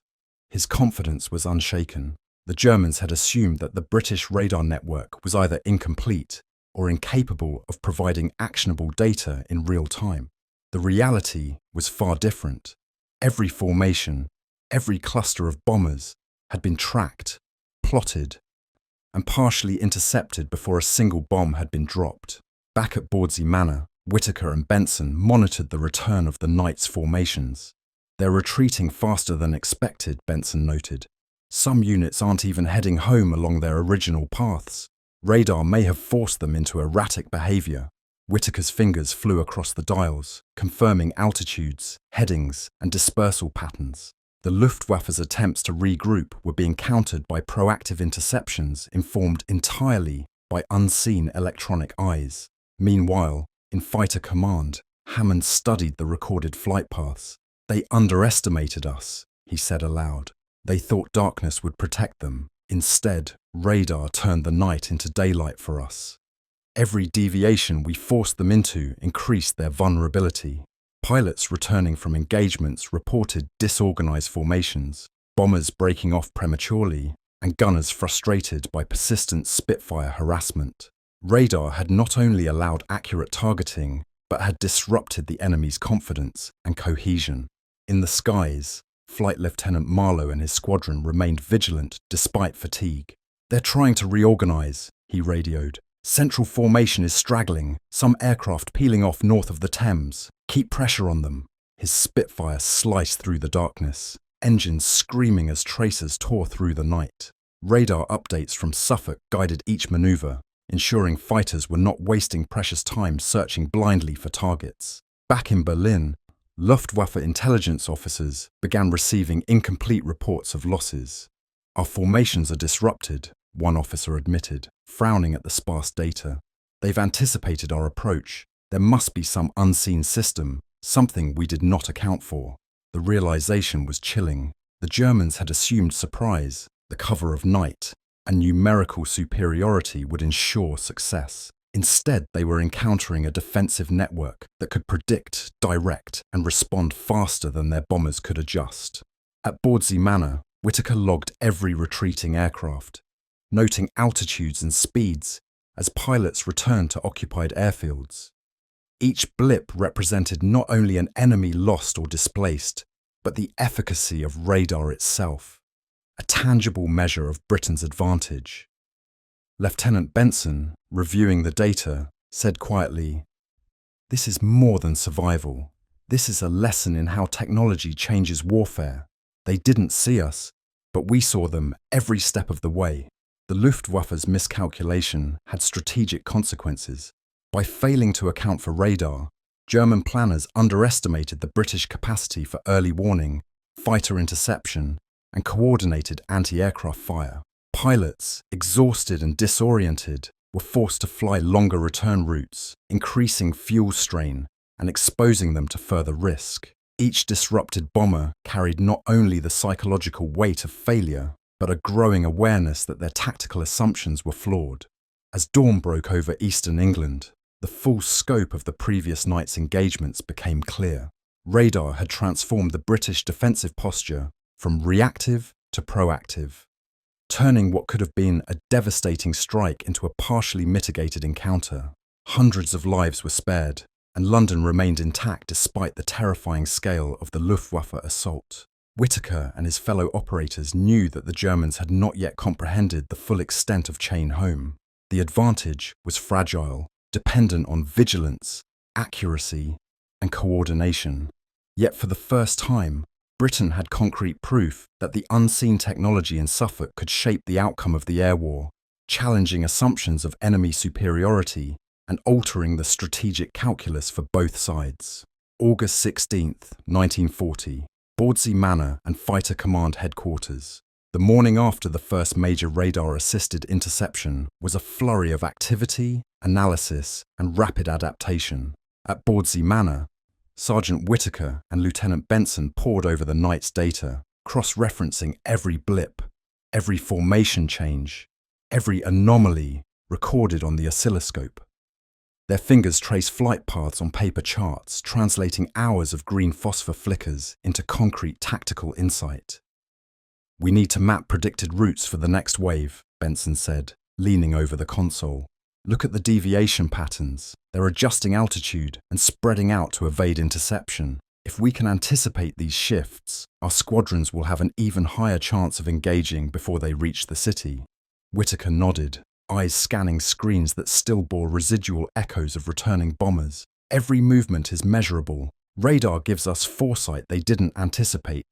His confidence was unshaken. The Germans had assumed that the British radar network was either incomplete or incapable of providing actionable data in real time. The reality was far different. Every formation, every cluster of bombers had been tracked, plotted, and partially intercepted before a single bomb had been dropped. Back at Bawdsey Manor, Whittaker and Benson monitored the return of the night's formations. "They're retreating faster than expected," Benson noted. "Some units aren't even heading home along their original paths. Radar may have forced them into erratic behaviour." Whittaker's fingers flew across the dials, confirming altitudes, headings, and dispersal patterns. The Luftwaffe's attempts to regroup were being countered by proactive interceptions informed entirely by unseen electronic eyes. Meanwhile, in fighter command, Hammond studied the recorded flight paths. "They underestimated us," he said aloud. "They thought darkness would protect them. Instead, radar turned the night into daylight for us. Every deviation we forced them into increased their vulnerability." Pilots returning from engagements reported disorganized formations, bombers breaking off prematurely, and gunners frustrated by persistent Spitfire harassment. Radar had not only allowed accurate targeting, but had disrupted the enemy's confidence and cohesion. In the skies, Flight Lieutenant Marlowe and his squadron remained vigilant despite fatigue. "They're trying to reorganize," he radioed. "Central formation is straggling, some aircraft peeling off north of the Thames. Keep pressure on them." His Spitfire sliced through the darkness, engines screaming as tracers tore through the night. Radar updates from Suffolk guided each maneuver, ensuring fighters were not wasting precious time searching blindly for targets. Back in Berlin, Luftwaffe intelligence officers began receiving incomplete reports of losses. "Our formations are disrupted," one officer admitted, frowning at the sparse data. "They've anticipated our approach. There must be some unseen system, something we did not account for." The realization was chilling. The Germans had assumed surprise, the cover of night, and numerical superiority would ensure success. Instead, they were encountering a defensive network that could predict, direct, and respond faster than their bombers could adjust. At Bawdsey Manor, Whittaker logged every retreating aircraft, noting altitudes and speeds as pilots returned to occupied airfields. Each blip represented not only an enemy lost or displaced, but the efficacy of radar itself, a tangible measure of Britain's advantage. Lieutenant Benson, reviewing the data, said quietly, "This is more than survival. This is a lesson in how technology changes warfare. They didn't see us, but we saw them every step of the way." The Luftwaffe's miscalculation had strategic consequences. By failing to account for radar, German planners underestimated the British capacity for early warning, fighter interception, and coordinated anti-aircraft fire. Pilots, exhausted and disoriented, were forced to fly longer return routes, increasing fuel strain and exposing them to further risk. Each disrupted bomber carried not only the psychological weight of failure, but a growing awareness that their tactical assumptions were flawed. As dawn broke over eastern England, the full scope of the previous night's engagements became clear. Radar had transformed the British defensive posture from reactive to proactive, turning what could have been a devastating strike into a partially mitigated encounter. Hundreds of lives were spared, and London remained intact despite the terrifying scale of the Luftwaffe assault. Whittaker and his fellow operators knew that the Germans had not yet comprehended the full extent of Chain Home. The advantage was fragile, dependent on vigilance, accuracy, and coordination. Yet for the first time, Britain had concrete proof that the unseen technology in Suffolk could shape the outcome of the air war, challenging assumptions of enemy superiority and altering the strategic calculus for both sides. August 16th, 1940, Bawdsey Manor and Fighter Command Headquarters. The morning after the first major radar-assisted interception was a flurry of activity, analysis, and rapid adaptation. At Bawdsey Manor, Sergeant Whittaker and Lieutenant Benson pored over the night's data, cross-referencing every blip, every formation change, every anomaly recorded on the oscilloscope. Their fingers traced flight paths on paper charts, translating hours of green phosphor flickers into concrete tactical insight. "We need to map predicted routes for the next wave," Benson said, leaning over the console. "Look at the deviation patterns. They're adjusting altitude and spreading out to evade interception. If we can anticipate these shifts, our squadrons will have an even higher chance of engaging before they reach the city." Whittaker nodded, eyes scanning screens that still bore residual echoes of returning bombers. "Every movement is measurable. Radar gives us foresight they didn't anticipate.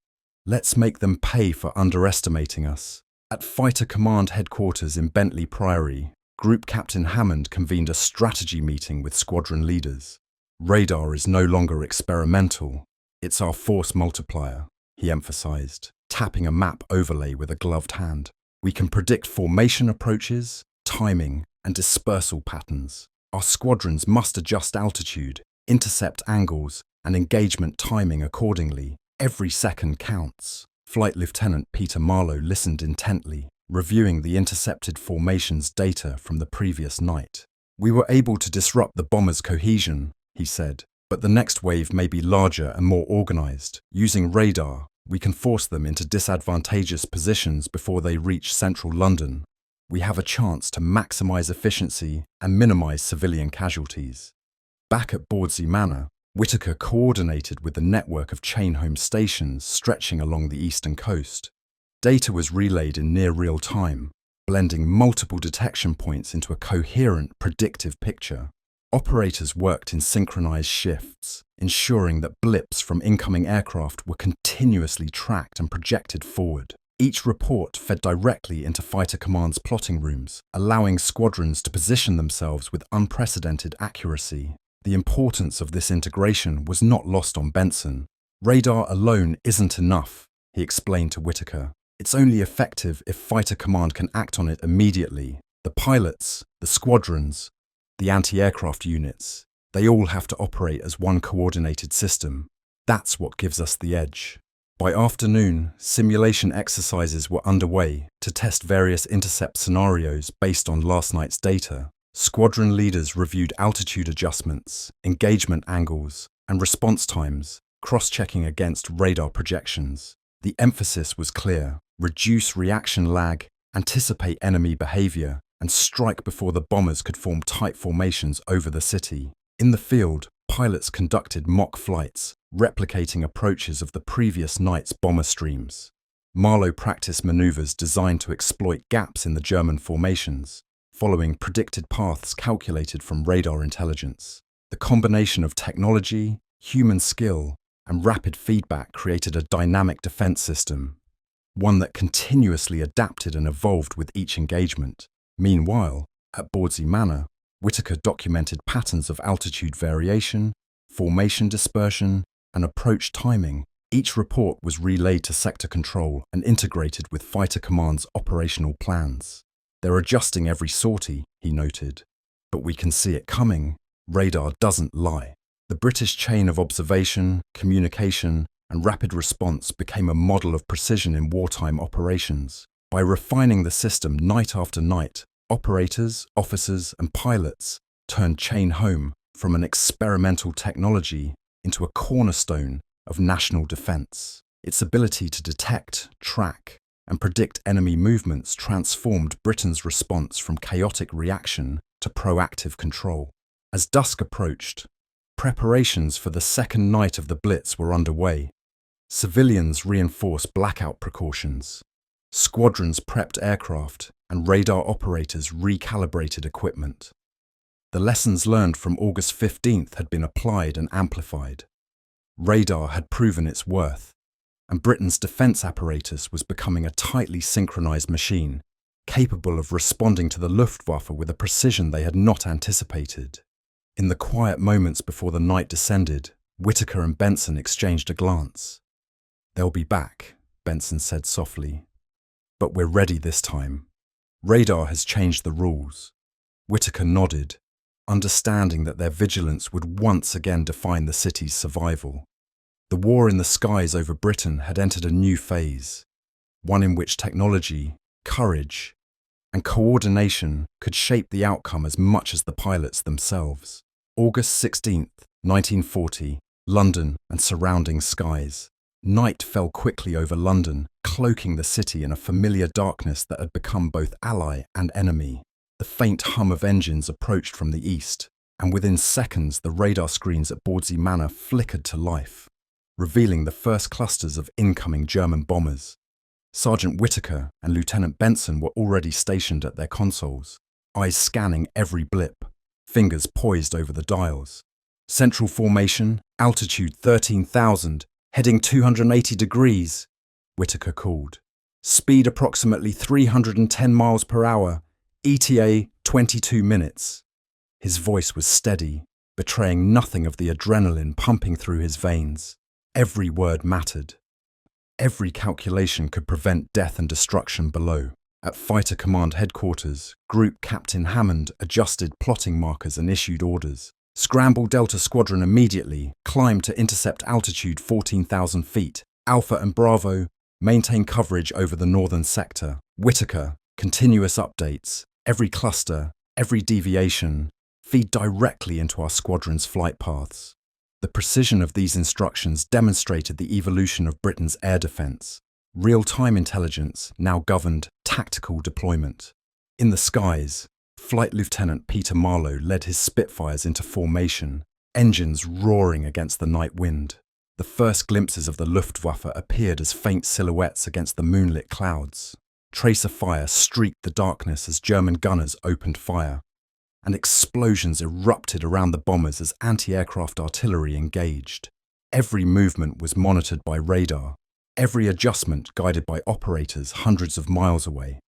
Let's make them pay for underestimating us." At Fighter Command Headquarters in Bentley Priory, Group Captain Hammond convened a strategy meeting with squadron leaders. "Radar is no longer experimental. It's our force multiplier," he emphasized, tapping a map overlay with a gloved hand. "We can predict formation approaches, timing, and dispersal patterns. Our squadrons must adjust altitude, intercept angles, and engagement timing accordingly. Every second counts." Flight Lieutenant Peter Marlowe listened intently, reviewing the intercepted formations data from the previous night. "We were able to disrupt the bombers' cohesion," he said, "but the next wave may be larger and more organized. Using radar, We can force them into disadvantageous positions before they reach central London. We have a chance to maximise efficiency and minimise civilian casualties. Back at Bawdsey Manor, Whitaker coordinated with the network of chain home stations stretching along the eastern coast. Data was relayed in near real time, blending multiple detection points into a coherent, predictive picture. Operators worked in synchronized shifts, ensuring that blips from incoming aircraft were continuously tracked and projected forward. Each report fed directly into Fighter Command's plotting rooms, allowing squadrons to position themselves with unprecedented accuracy. The importance of this integration was not lost on Benson. Radar alone isn't enough, he explained to Whitaker. It's only effective if Fighter Command can act on it immediately. The pilots, the squadrons, the anti-aircraft units, they all have to operate as one coordinated system. That's what gives us the edge. By afternoon, simulation exercises were underway to test various intercept scenarios based on last night's data. Squadron leaders reviewed altitude adjustments, engagement angles, and response times, cross-checking against radar projections. The emphasis was clear: reduce reaction lag, anticipate enemy behavior, and strike before the bombers could form tight formations over the city. In the field, pilots conducted mock flights, replicating approaches of the previous night's bomber streams. Marlow practiced maneuvers designed to exploit gaps in the German formations, following predicted paths calculated from radar intelligence. The combination of technology, human skill, and rapid feedback created a dynamic defense system, one that continuously adapted and evolved with each engagement. Meanwhile, at Bawdsey Manor, Whitaker documented patterns of altitude variation, formation dispersion, and approach timing. Each report was relayed to sector control and integrated with Fighter Command's operational plans. They're adjusting every sortie, he noted. But we can see it coming. Radar doesn't lie. The British chain of observation, communication, and rapid response became a model of precision in wartime operations. By refining the system night after night, operators, officers, and pilots turned chain home from an experimental technology into a cornerstone of national defence. Its ability to detect, track, and predict enemy movements transformed Britain's response from chaotic reaction to proactive control. As dusk approached, preparations for the second night of the Blitz were underway. Civilians reinforced blackout precautions. Squadrons prepped aircraft, and radar operators recalibrated equipment. The lessons learned from August 15th had been applied and amplified. Radar had proven its worth, and Britain's defence apparatus was becoming a tightly synchronised machine, capable of responding to the Luftwaffe with a precision they had not anticipated. In the quiet moments before the night descended, Whitaker and Benson exchanged a glance. "They'll be back," Benson said softly. "But we're ready this time. Radar has changed the rules." Whitaker nodded, understanding that their vigilance would once again define the city's survival. The war in the skies over Britain had entered a new phase, one in which technology, courage, and coordination could shape the outcome as much as the pilots themselves. August 16th, 1940, London and surrounding skies. Night fell quickly over London, cloaking the city in a familiar darkness that had become both ally and enemy. The faint hum of engines approached from the east, and within seconds the radar screens at Bawdsey Manor flickered to life, revealing the first clusters of incoming German bombers. Sergeant Whitaker and Lieutenant Benson were already stationed at their consoles, eyes scanning every blip, fingers poised over the dials. "Central formation, altitude 13,000, heading 280 degrees, Whitaker called. "Speed approximately 310 miles per hour, ETA 22 minutes. His voice was steady, betraying nothing of the adrenaline pumping through his veins. Every word mattered. Every calculation could prevent death and destruction below. At Fighter Command headquarters, Group Captain Hammond adjusted plotting markers and issued orders. "Scramble Delta Squadron immediately, climb to intercept altitude 14,000 feet. Alpha and Bravo, maintain coverage over the northern sector. Whitaker, continuous updates. Every cluster, every deviation, feed directly into our squadron's flight paths." The precision of these instructions demonstrated the evolution of Britain's air defence. Real-time intelligence now governed tactical deployment. In the skies, Flight Lieutenant Peter Marlowe led his Spitfires into formation, engines roaring against the night wind. The first glimpses of the Luftwaffe appeared as faint silhouettes against the moonlit clouds. Tracer fire streaked the darkness as German gunners opened fire, and explosions erupted around the bombers as anti-aircraft artillery engaged. Every movement was monitored by radar, every adjustment guided by operators hundreds of miles away.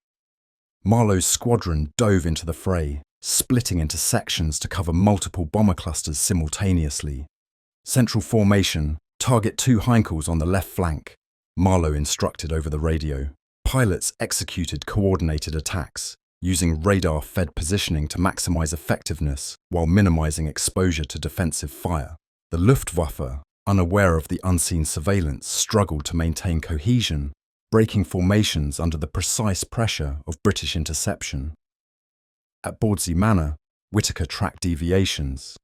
Marlowe's squadron dove into the fray, splitting into sections to cover multiple bomber clusters simultaneously. Central formation, target 2 Heinkels on the left flank, Marlowe instructed over the radio. Pilots executed coordinated attacks, using radar-fed positioning to maximize effectiveness while minimizing exposure to defensive fire. The Luftwaffe, unaware of the unseen surveillance, struggled to maintain cohesion, breaking formations under the precise pressure of British interception. At Bawdsey Manor, Whittaker tracked deviations,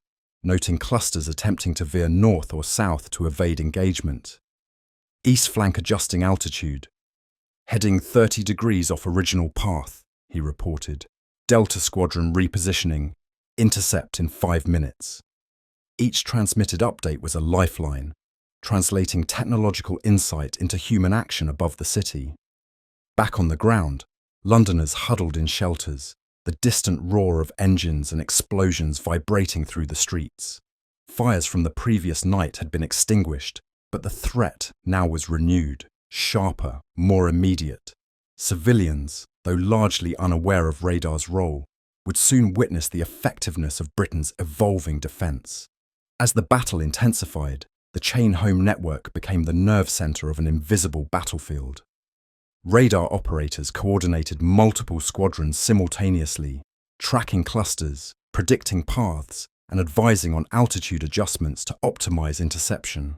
noting clusters attempting to veer north or south to evade engagement. East flank adjusting altitude. Heading 30 degrees off original path, he reported. Delta Squadron repositioning. Intercept in 5 minutes. Each transmitted update was a lifeline, translating technological insight into human action above the city. Back on the ground, Londoners huddled in shelters, the distant roar of engines and explosions vibrating through the streets. Fires from the previous night had been extinguished, but the threat now was renewed, sharper, more immediate. Civilians, though largely unaware of radar's role, would soon witness the effectiveness of Britain's evolving defence. As the battle intensified, the chain-home network became the nerve centre of an invisible battlefield. Radar operators coordinated multiple squadrons simultaneously, tracking clusters, predicting paths, and advising on altitude adjustments to optimise interception.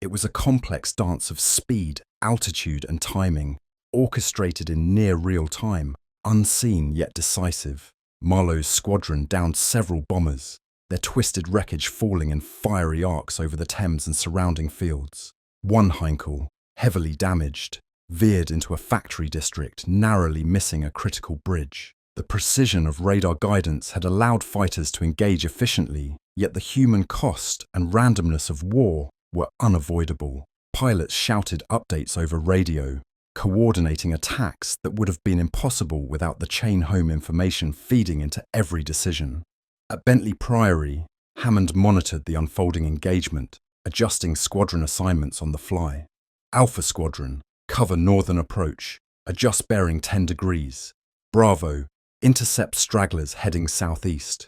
It was a complex dance of speed, altitude, and timing, orchestrated in near real time, unseen yet decisive. Marlowe's squadron downed several bombers, their twisted wreckage falling in fiery arcs over the Thames and surrounding fields. One Heinkel, heavily damaged, veered into a factory district, narrowly missing a critical bridge. The precision of radar guidance had allowed fighters to engage efficiently, yet the human cost and randomness of war were unavoidable. Pilots shouted updates over radio, coordinating attacks that would have been impossible without the chain-home information feeding into every decision. At Bentley Priory, Hammond monitored the unfolding engagement, adjusting squadron assignments on the fly. Alpha Squadron, cover northern approach, adjust bearing 10 degrees. Bravo, intercept stragglers heading southeast.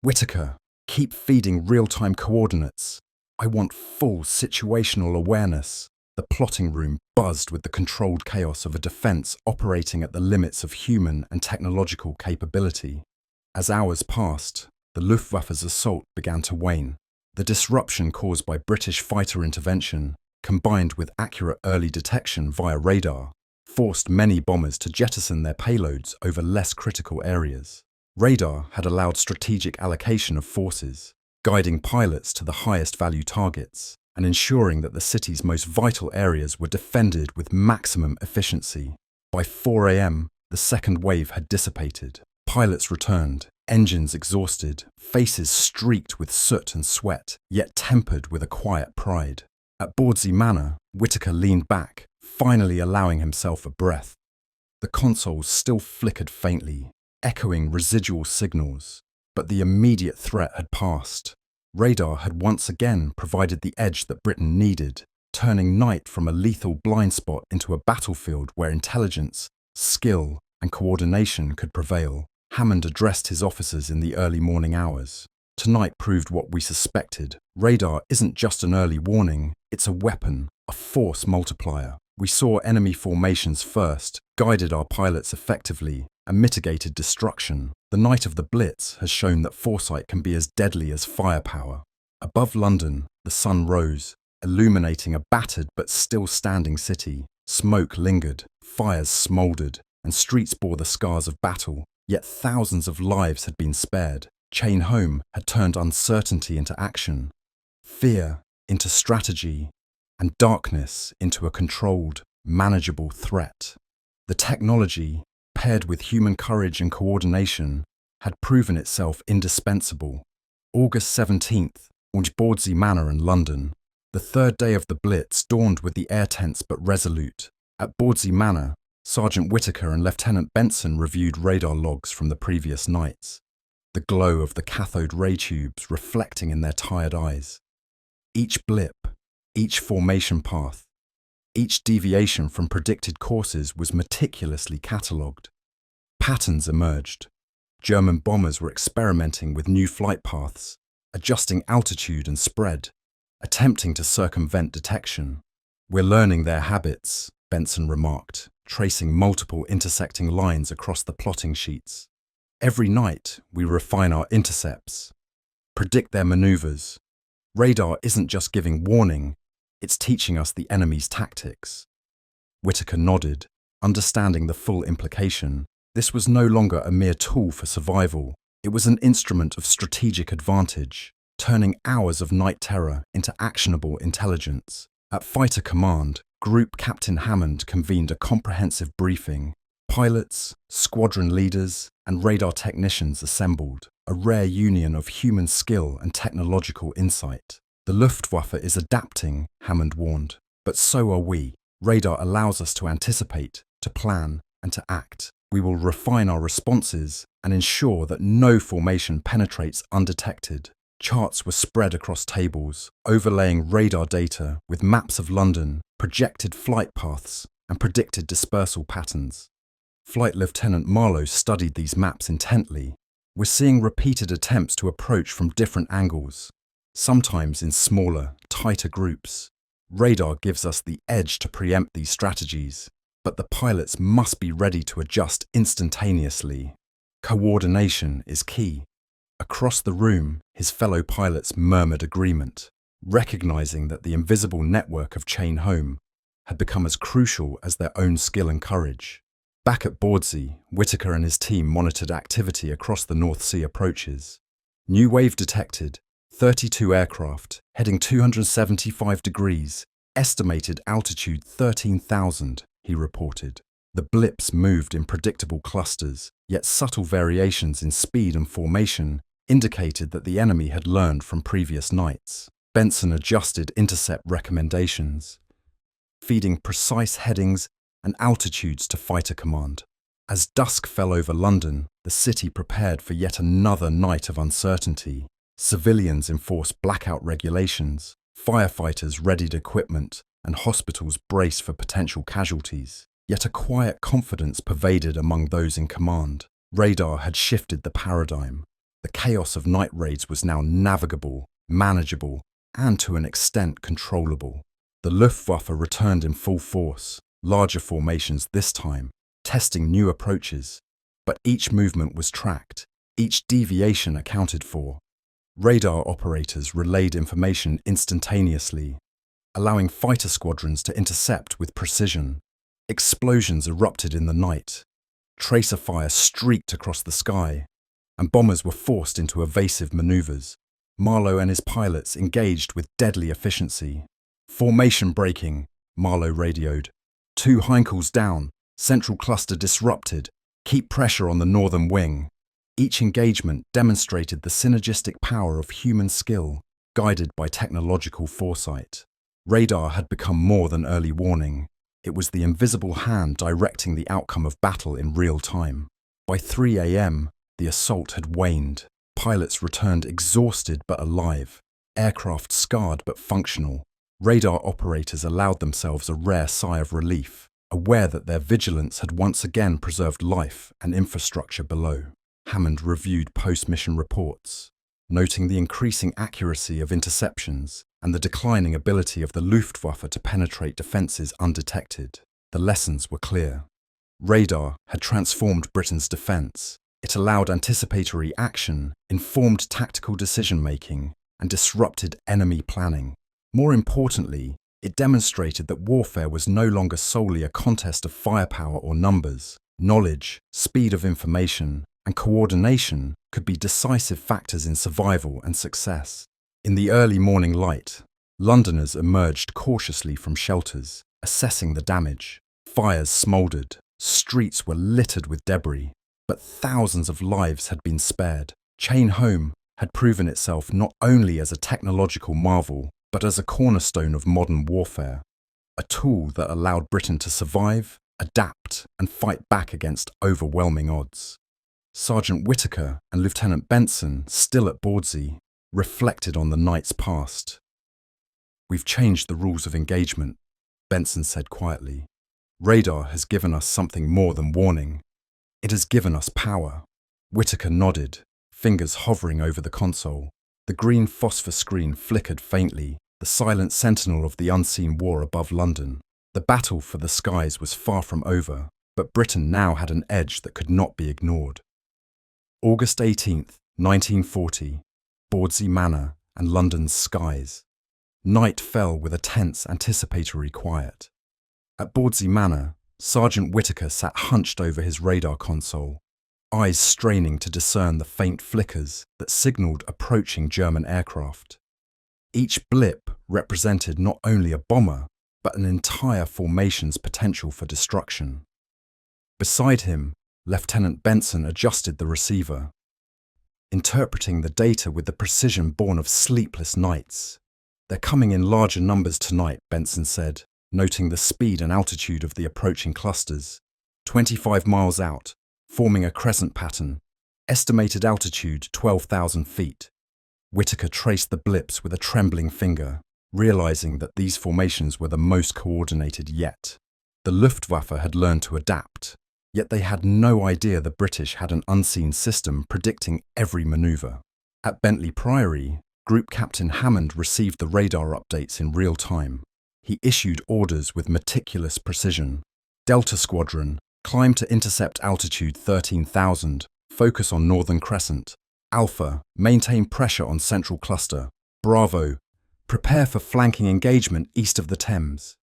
Whittaker, keep feeding real-time coordinates. I want full situational awareness. The plotting room buzzed with the controlled chaos of a defence operating at the limits of human and technological capability. As hours passed, the Luftwaffe's assault began to wane. The disruption caused by British fighter intervention, combined with accurate early detection via radar, forced many bombers to jettison their payloads over less critical areas. Radar had allowed strategic allocation of forces, guiding pilots to the highest value targets, and ensuring that the city's most vital areas were defended with maximum efficiency. By 4 a.m., the second wave had dissipated. Pilots returned, engines exhausted, faces streaked with soot and sweat, yet tempered with a quiet pride. At Bawdsey Manor, Whittaker leaned back, finally allowing himself a breath. The consoles still flickered faintly, echoing residual signals, but the immediate threat had passed. Radar had once again provided the edge that Britain needed, turning night from a lethal blind spot into a battlefield where intelligence, skill, and coordination could prevail. Hammond addressed his officers in the early morning hours. Tonight proved what we suspected. Radar isn't just an early warning, it's a weapon, a force multiplier. We saw enemy formations first, guided our pilots effectively, and mitigated destruction. The night of the Blitz has shown that foresight can be as deadly as firepower. Above London, the sun rose, illuminating a battered but still standing city. Smoke lingered, fires smouldered, and streets bore the scars of battle. Yet thousands of lives had been spared. Chain Home had turned uncertainty into action. fear into strategy, and darkness into a controlled, manageable threat. The technology, paired with human courage and coordination, had proven itself indispensable. August 17th, Bawdsey Manor in London. The third day of the Blitz dawned with the air tense but resolute. At Bawdsey Manor, Sergeant Whittaker and Lieutenant Benson reviewed radar logs from the previous nights, the glow of the cathode ray tubes reflecting in their tired eyes. Each blip, each formation path, each deviation from predicted courses was meticulously catalogued. Patterns emerged. German bombers were experimenting with new flight paths, adjusting altitude and spread, attempting to circumvent detection. "We're learning their habits," Benson remarked, tracing multiple intersecting lines across the plotting sheets. "Every night, we refine our intercepts, predict their maneuvers. Radar isn't just giving warning, it's teaching us the enemy's tactics." Whittaker nodded, understanding the full implication. This was no longer a mere tool for survival. It was an instrument of strategic advantage, turning hours of night terror into actionable intelligence. At Fighter Command, Group Captain Hammond convened a comprehensive briefing. Pilots, squadron leaders, and radar technicians assembled, a rare union of human skill and technological insight. "The Luftwaffe is adapting," Hammond warned, "but so are we. Radar allows us to anticipate, to plan, and to act. We will refine our responses and ensure that no formation penetrates undetected." Charts were spread across tables, overlaying radar data with maps of London, projected flight paths, and predicted dispersal patterns. Flight Lieutenant Marlowe studied these maps intently. "We're seeing repeated attempts to approach from different angles, sometimes in smaller, tighter groups. Radar gives us the edge to preempt these strategies, but the pilots must be ready to adjust instantaneously. Coordination is key." Across the room, his fellow pilots murmured agreement, recognizing that the invisible network of Chain Home had become as crucial as their own skill and courage. Back at Bawdsey, Whittaker and his team monitored activity across the North Sea approaches. "New wave detected, 32 aircraft, heading 275 degrees, estimated altitude 13,000, he reported. The blips moved in predictable clusters, yet subtle variations in speed and formation indicated that the enemy had learned from previous nights. Benson adjusted intercept recommendations, feeding precise headings and altitudes to Fighter Command. As dusk fell over London, the city prepared for yet another night of uncertainty. Civilians enforced blackout regulations, firefighters readied equipment, and hospitals braced for potential casualties. Yet a quiet confidence pervaded among those in command. Radar had shifted the paradigm. The chaos of night raids was now navigable, manageable, and to an extent controllable. The Luftwaffe returned in full force, larger formations this time, testing new approaches. But each movement was tracked, each deviation accounted for. Radar operators relayed information instantaneously, allowing fighter squadrons to intercept with precision. Explosions erupted in the night. Tracer fire streaked across the sky, and bombers were forced into evasive maneuvers. Marlowe and his pilots engaged with deadly efficiency. "Formation breaking," Marlowe radioed. "2 Heinkels down, central cluster disrupted. Keep pressure on the northern wing." Each engagement demonstrated the synergistic power of human skill, guided by technological foresight. Radar had become more than early warning. It was the invisible hand directing the outcome of battle in real time. By 3 a.m., the assault had waned. Pilots returned exhausted but alive, aircraft scarred but functional. Radar operators allowed themselves a rare sigh of relief, aware that their vigilance had once again preserved life and infrastructure below. Hammond reviewed post-mission reports, noting the increasing accuracy of interceptions and the declining ability of the Luftwaffe to penetrate defences undetected. The lessons were clear. Radar had transformed Britain's defence. It allowed anticipatory action, informed tactical decision-making, and disrupted enemy planning. More importantly, it demonstrated that warfare was no longer solely a contest of firepower or numbers. Knowledge, speed of information, and coordination could be decisive factors in survival and success. In the early morning light, Londoners emerged cautiously from shelters, assessing the damage. Fires smouldered, streets were littered with debris, but thousands of lives had been spared. Chain Home had proven itself not only as a technological marvel, but as a cornerstone of modern warfare, a tool that allowed Britain to survive, adapt, and fight back against overwhelming odds. Sergeant Whittaker and Lieutenant Benson, still at Bawdsey, reflected on the nights past. "We've changed the rules of engagement," Benson said quietly. "Radar has given us something more than warning. It has given us power." Whittaker nodded, fingers hovering over the console. The green phosphor screen flickered faintly, the silent sentinel of the unseen war above London. The battle for the skies was far from over, but Britain now had an edge that could not be ignored. August 18th, 1940, Bawdsey Manor and London's skies. Night fell with a tense, anticipatory quiet. At Bawdsey Manor, Sergeant Whittaker sat hunched over his radar console, eyes straining to discern the faint flickers that signalled approaching German aircraft. Each blip represented not only a bomber, but an entire formation's potential for destruction. Beside him, Lieutenant Benson adjusted the receiver, interpreting the data with the precision born of sleepless nights. "They're coming in larger numbers tonight," Benson said, noting the speed and altitude of the approaching clusters. 25 miles out, forming a crescent pattern. Estimated altitude 12,000 feet. Whittaker traced the blips with a trembling finger, realizing that these formations were the most coordinated yet. The Luftwaffe had learned to adapt, yet they had no idea the British had an unseen system predicting every maneuver. At Bentley Priory, Group Captain Hammond received the radar updates in real time. He issued orders with meticulous precision. "Delta Squadron, climb to intercept altitude 13,000, focus on Northern Crescent. Alpha, maintain pressure on Central Cluster. Bravo, prepare for flanking engagement east of the Thames."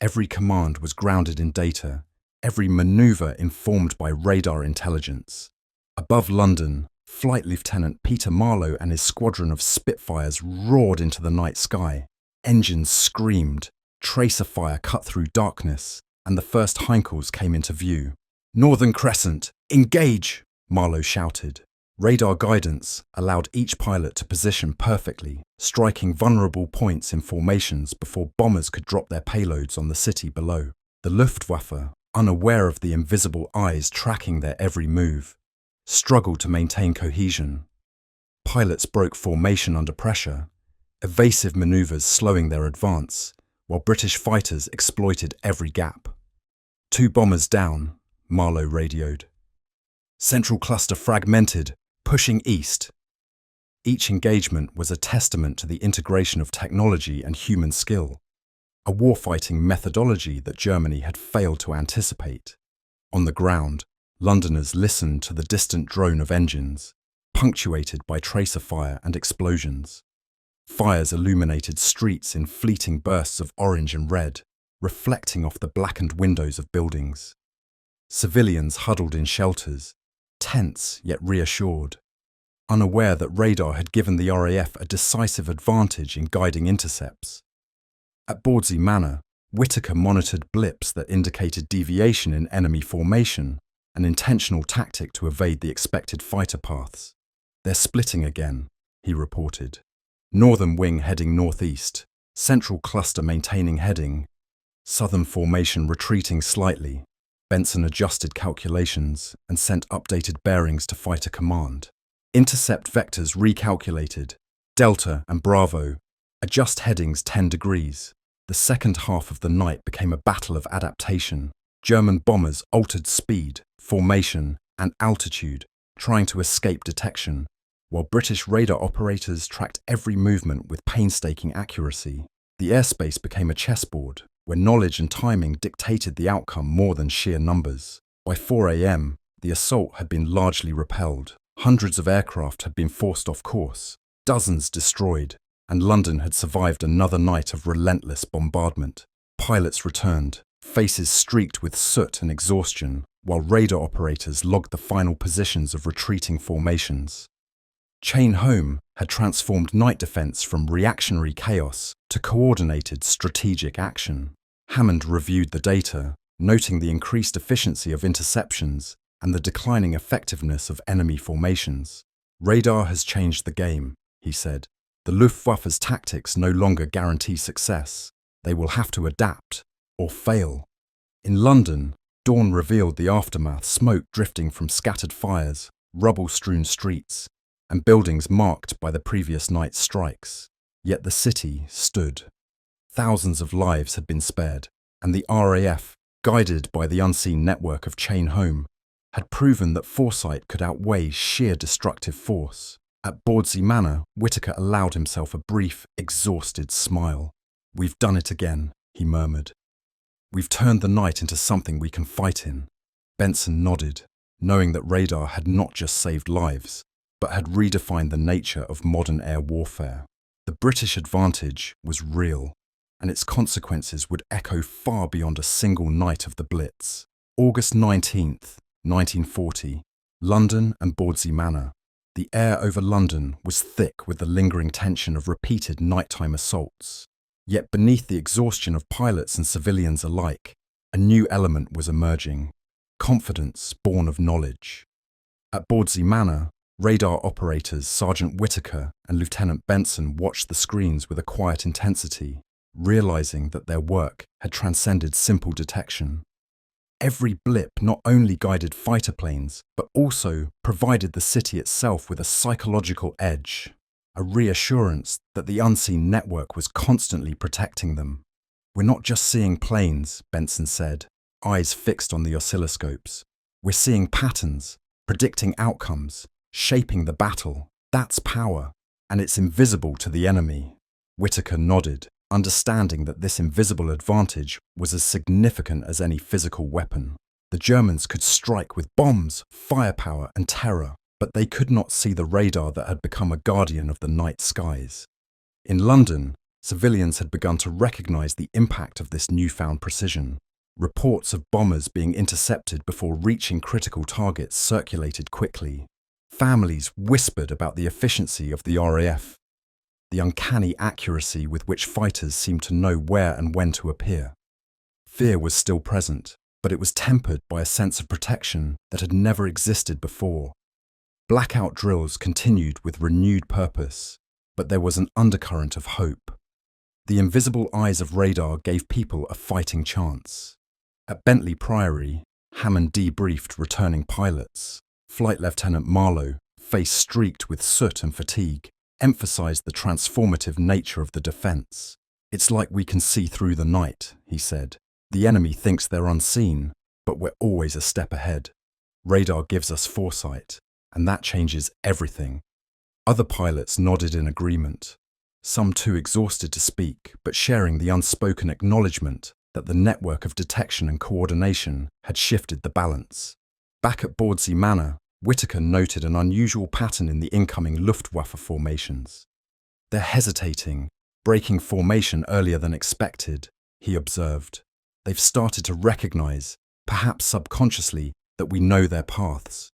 Every command was grounded in data, every maneuver informed by radar intelligence. Above London, Flight Lieutenant Peter Marlowe and his squadron of Spitfires roared into the night sky. Engines screamed, tracer fire cut through darkness, and the first Heinkels came into view. "Northern Crescent, engage!" Marlowe shouted. Radar guidance allowed each pilot to position perfectly, striking vulnerable points in formations before bombers could drop their payloads on the city below. The Luftwaffe, unaware of the invisible eyes tracking their every move, struggled to maintain cohesion. Pilots broke formation under pressure, evasive maneuvers slowing their advance, while British fighters exploited every gap. "2 bombers down," Marlowe radioed. "Central Cluster fragmented, pushing east." Each engagement was a testament to the integration of technology and human skill, a warfighting methodology that Germany had failed to anticipate. On the ground, Londoners listened to the distant drone of engines, punctuated by tracer fire and explosions. Fires illuminated streets in fleeting bursts of orange and red, reflecting off the blackened windows of buildings. Civilians huddled in shelters, tense yet reassured, unaware that radar had given the RAF a decisive advantage in guiding intercepts. At Bawdsey Manor, Whittaker monitored blips that indicated deviation in enemy formation, an intentional tactic to evade the expected fighter paths. "They're splitting again," he reported. "Northern wing heading northeast, Central Cluster maintaining heading, Southern formation retreating slightly." Benson adjusted calculations and sent updated bearings to Fighter Command. Intercept vectors recalculated. Delta and Bravo. Adjust headings 10 degrees. The second half of the night became a battle of adaptation. German bombers altered speed, formation, and altitude, trying to escape detection, while British radar operators tracked every movement with painstaking accuracy. The airspace became a chessboard, where knowledge and timing dictated the outcome more than sheer numbers. By 4 a.m., the assault had been largely repelled. Hundreds of aircraft had been forced off course, dozens destroyed, and London had survived another night of relentless bombardment. Pilots returned, faces streaked with soot and exhaustion, while radar operators logged the final positions of retreating formations. Chain Home had transformed night defence from reactionary chaos to coordinated strategic action. Hammond reviewed the data, noting the increased efficiency of interceptions and the declining effectiveness of enemy formations. "Radar has changed the game," he said. "The Luftwaffe's tactics no longer guarantee success. They will have to adapt or fail." In London, dawn revealed the aftermath: smoke drifting from scattered fires, rubble-strewn streets, and buildings marked by the previous night's strikes. Yet the city stood. Thousands of lives had been spared, and the RAF, guided by the unseen network of Chain Home, had proven that foresight could outweigh sheer destructive force. At Bawdsey Manor, Whittaker allowed himself a brief, exhausted smile. "We've done it again," he murmured. "We've turned the night into something we can fight in." Benson nodded, knowing that radar had not just saved lives, but had redefined the nature of modern air warfare. The British advantage was real, and its consequences would echo far beyond a single night of the Blitz. August 19th, 1940, London and Bawdsey Manor. The air over London was thick with the lingering tension of repeated nighttime assaults. Yet beneath the exhaustion of pilots and civilians alike, a new element was emerging: confidence born of knowledge. At Bawdsey Manor, radar operators Sergeant Whittaker and Lieutenant Benson watched the screens with a quiet intensity, realizing that their work had transcended simple detection. Every blip not only guided fighter planes, but also provided the city itself with a psychological edge, a reassurance that the unseen network was constantly protecting them. "We're not just seeing planes," Benson said, eyes fixed on the oscilloscopes. "We're seeing patterns, predicting outcomes, shaping the battle. That's power, and it's invisible to the enemy." Whittaker nodded, understanding that this invisible advantage was as significant as any physical weapon. The Germans could strike with bombs, firepower, and terror, but they could not see the radar that had become a guardian of the night skies. In London, civilians had begun to recognize the impact of this newfound precision. Reports of bombers being intercepted before reaching critical targets circulated quickly. Families whispered about the efficiency of the RAF, the uncanny accuracy with which fighters seemed to know where and when to appear. Fear was still present, but it was tempered by a sense of protection that had never existed before. Blackout drills continued with renewed purpose, but there was an undercurrent of hope. The invisible eyes of radar gave people a fighting chance. At Bentley Priory, Hammond debriefed returning pilots. Flight Lieutenant Marlowe, face streaked with soot and fatigue, emphasized the transformative nature of the defense. "It's like we can see through the night," he said. "The enemy thinks they're unseen, but we're always a step ahead. Radar gives us foresight, and that changes everything." Other pilots nodded in agreement, some too exhausted to speak, but sharing the unspoken acknowledgement that the network of detection and coordination had shifted the balance. Back at Bawdsey Manor, Whittaker noted an unusual pattern in the incoming Luftwaffe formations. "They're hesitating, breaking formation earlier than expected," he observed. "They've started to recognize, perhaps subconsciously, that we know their paths.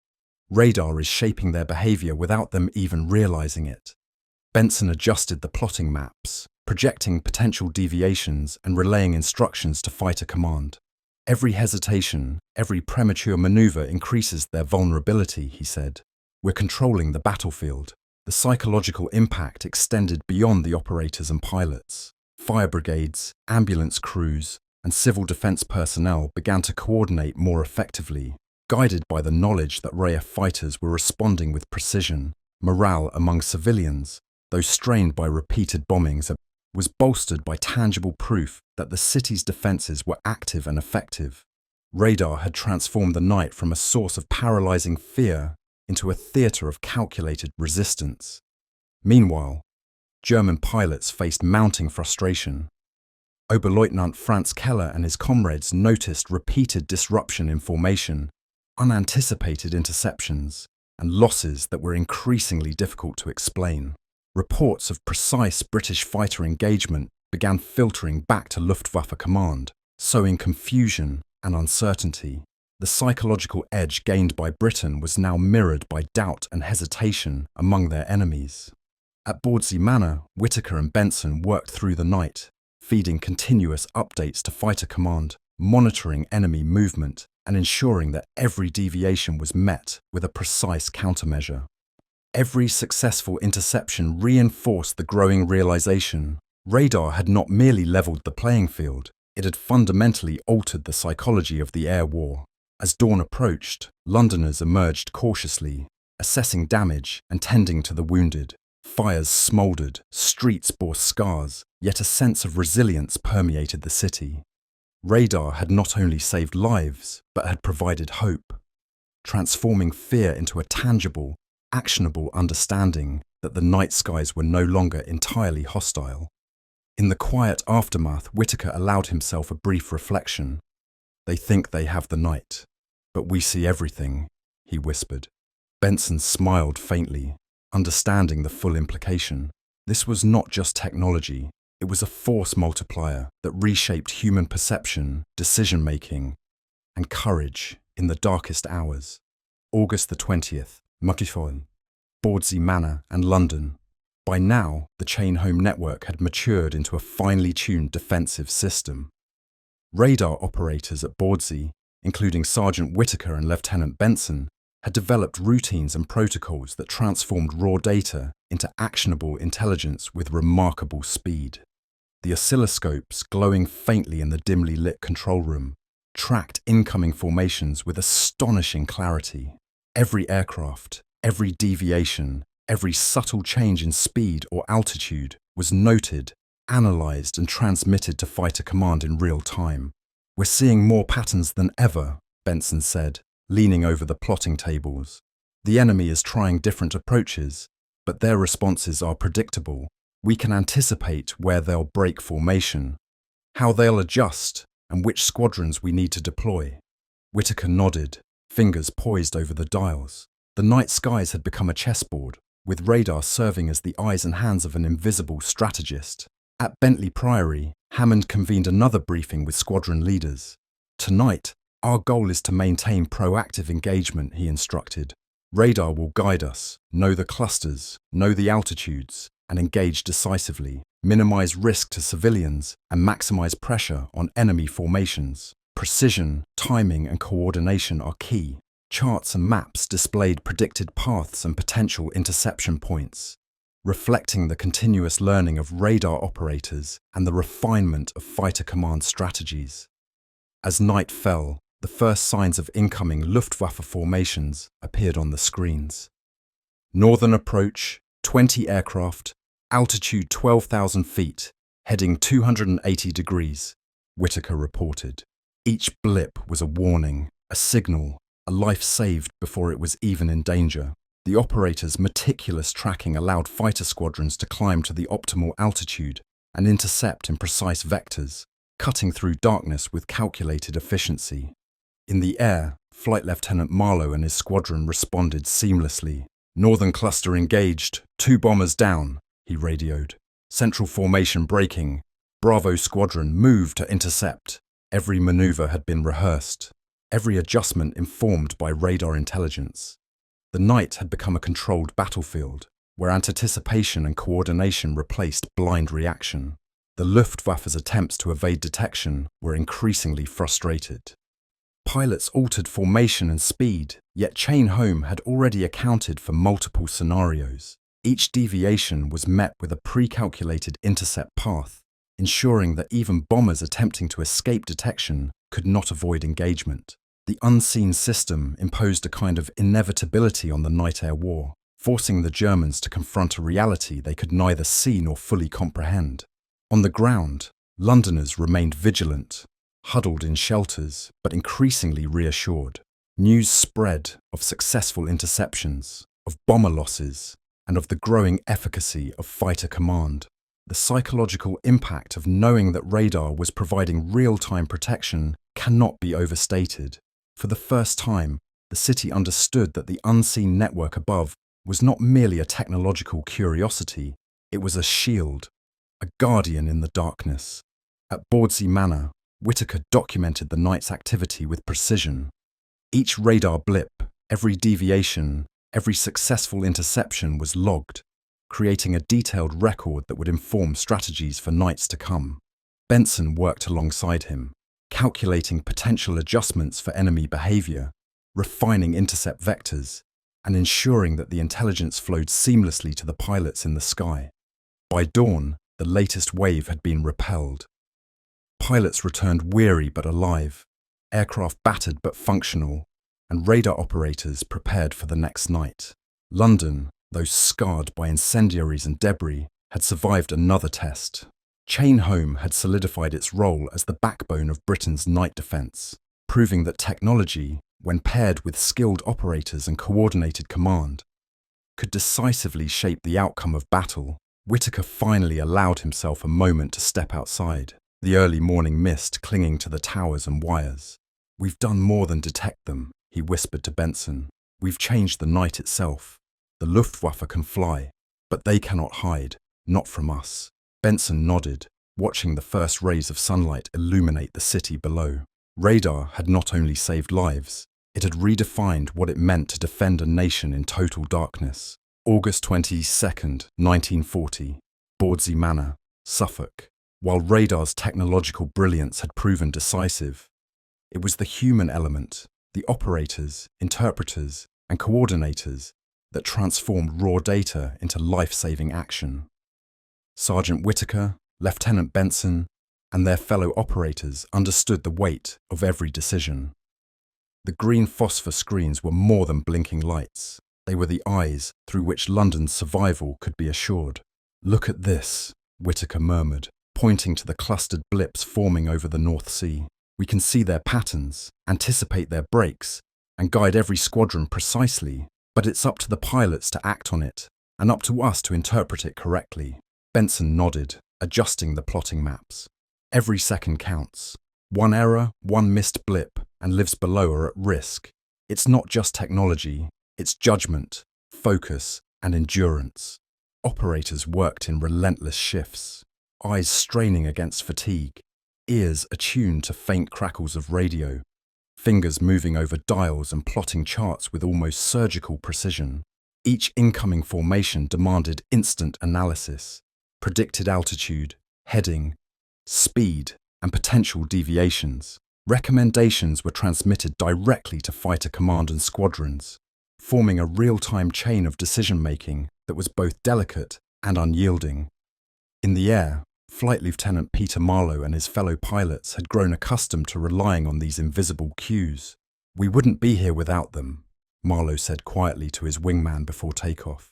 Radar is shaping their behavior without them even realizing it." Benson adjusted the plotting maps, projecting potential deviations and relaying instructions to fighter command. "Every hesitation, every premature maneuver increases their vulnerability," he said. "We're controlling the battlefield." The psychological impact extended beyond the operators and pilots. Fire brigades, ambulance crews, and civil defense personnel began to coordinate more effectively, guided by the knowledge that RAF fighters were responding with precision. Morale among civilians, though strained by repeated bombings, was bolstered by tangible proof that the city's defences were active and effective. Radar had transformed the night from a source of paralysing fear into a theatre of calculated resistance. Meanwhile, German pilots faced mounting frustration. Oberleutnant Franz Keller and his comrades noticed repeated disruption in formation, unanticipated interceptions, and losses that were increasingly difficult to explain. Reports of precise British fighter engagement began filtering back to Luftwaffe command, sowing confusion and uncertainty. The psychological edge gained by Britain was now mirrored by doubt and hesitation among their enemies. At Bawdsey Manor, Whittaker and Benson worked through the night, feeding continuous updates to Fighter Command, monitoring enemy movement, and ensuring that every deviation was met with a precise countermeasure. Every successful interception reinforced the growing realization radar had not merely leveled the playing field, it had fundamentally altered the psychology of the air war. As dawn approached, Londoners emerged cautiously, assessing damage and tending to the wounded. Fires smouldered, streets bore scars, yet a sense of resilience permeated the city. Radar had not only saved lives, but had provided hope, transforming fear into a tangible, actionable understanding that the night skies were no longer entirely hostile. In the quiet aftermath, Whittaker allowed himself a brief reflection. "They think they have the night, but we see everything," he whispered. Benson smiled faintly, understanding the full implication. This was not just technology, it was a force multiplier that reshaped human perception, decision-making, and courage in the darkest hours. August the 20th, Muckyfon, Bawdsey Manor and London. By now, the chain home network had matured into a finely tuned defensive system. Radar operators at Bawdsey, including Sergeant Whittaker and Lieutenant Benson, had developed routines and protocols that transformed raw data into actionable intelligence with remarkable speed. The oscilloscopes, glowing faintly in the dimly lit control room, tracked incoming formations with astonishing clarity. Every aircraft, every deviation, every subtle change in speed or altitude was noted, analysed and transmitted to Fighter Command in real time. "We're seeing more patterns than ever," Benson said, leaning over the plotting tables. "The enemy is trying different approaches, but their responses are predictable. We can anticipate where they'll break formation, how they'll adjust, and which squadrons we need to deploy." Whittaker nodded, fingers poised over the dials. The night skies had become a chessboard, with radar serving as the eyes and hands of an invisible strategist. At Bentley Priory, Hammond convened another briefing with squadron leaders. "Tonight, our goal is to maintain proactive engagement," he instructed. "Radar will guide us, know the clusters, know the altitudes, and engage decisively, minimize risk to civilians, and maximize pressure on enemy formations. Precision, timing, and coordination are key." Charts and maps displayed predicted paths and potential interception points, reflecting the continuous learning of radar operators and the refinement of Fighter Command strategies. As night fell, the first signs of incoming Luftwaffe formations appeared on the screens. "Northern approach, 20 aircraft, altitude 12,000 feet, heading 280 degrees, Whittaker reported. Each blip was a warning, a signal, a life saved before it was even in danger. The operator's meticulous tracking allowed fighter squadrons to climb to the optimal altitude and intercept in precise vectors, cutting through darkness with calculated efficiency. In the air, Flight Lieutenant Marlowe and his squadron responded seamlessly. "Northern cluster engaged, 2 bombers down," he radioed. "Central formation breaking. Bravo squadron move to intercept." Every maneuver had been rehearsed, every adjustment informed by radar intelligence. The night had become a controlled battlefield, where anticipation and coordination replaced blind reaction. The Luftwaffe's attempts to evade detection were increasingly frustrated. Pilots altered formation and speed, yet Chain Home had already accounted for multiple scenarios. Each deviation was met with a pre-calculated intercept path, ensuring that even bombers attempting to escape detection could not avoid engagement. The unseen system imposed a kind of inevitability on the night air war, forcing the Germans to confront a reality they could neither see nor fully comprehend. On the ground, Londoners remained vigilant, huddled in shelters, but increasingly reassured. News spread of successful interceptions, of bomber losses, and of the growing efficacy of Fighter Command. The psychological impact of knowing that radar was providing real-time protection cannot be overstated. For the first time, the city understood that the unseen network above was not merely a technological curiosity, it was a shield, a guardian in the darkness. At Bawdsey Manor, Whittaker documented the night's activity with precision. Each radar blip, every deviation, every successful interception was logged, creating a detailed record that would inform strategies for nights to come. Benson worked alongside him, calculating potential adjustments for enemy behavior, refining intercept vectors, and ensuring that the intelligence flowed seamlessly to the pilots in the sky. By dawn, the latest wave had been repelled. Pilots returned weary but alive, aircraft battered but functional, and radar operators prepared for the next night. London, though scarred by incendiaries and debris, had survived another test. Chain Home had solidified its role as the backbone of Britain's night defence, proving that technology, when paired with skilled operators and coordinated command, could decisively shape the outcome of battle. Whittaker finally allowed himself a moment to step outside, the early morning mist clinging to the towers and wires. "We've done more than detect them," he whispered to Benson. "We've changed the night itself. The Luftwaffe can fly, but they cannot hide, not from us." Benson nodded, watching the first rays of sunlight illuminate the city below. Radar had not only saved lives, it had redefined what it meant to defend a nation in total darkness. August 22nd, 1940, Bawdsey Manor, Suffolk. While radar's technological brilliance had proven decisive, it was the human element, the operators, interpreters, and coordinators that transformed raw data into life-saving action. Sergeant Whittaker, Lieutenant Benson, and their fellow operators understood the weight of every decision. The green phosphor screens were more than blinking lights. They were the eyes through which London's survival could be assured. "Look at this," Whittaker murmured, pointing to the clustered blips forming over the North Sea. "We can see their patterns, anticipate their breaks, and guide every squadron precisely, but it's up to the pilots to act on it, and up to us to interpret it correctly." Benson nodded, adjusting the plotting maps. "Every second counts. One error, one missed blip, and lives below are at risk. It's not just technology, it's judgment, focus, and endurance." Operators worked in relentless shifts, eyes straining against fatigue, ears attuned to faint crackles of radio, fingers moving over dials and plotting charts with almost surgical precision. Each incoming formation demanded instant analysis, predicted altitude, heading, speed, and potential deviations. Recommendations were transmitted directly to fighter command and squadrons, forming a real-time chain of decision-making that was both delicate and unyielding. In the air, Flight Lieutenant Peter Marlowe and his fellow pilots had grown accustomed to relying on these invisible cues. "We wouldn't be here without them," Marlowe said quietly to his wingman before takeoff.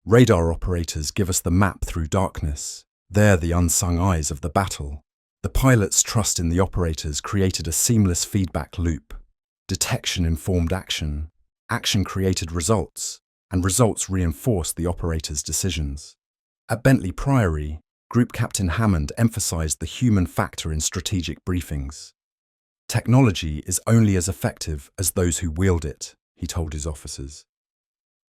"Radar operators give us the map through darkness. They're the unsung eyes of the battle." The pilots' trust in the operators created a seamless feedback loop. Detection informed action, action created results, and results reinforced the operators' decisions. At Bentley Priory, Group Captain Hammond emphasized the human factor in strategic briefings. "Technology is only as effective as those who wield it," he told his officers.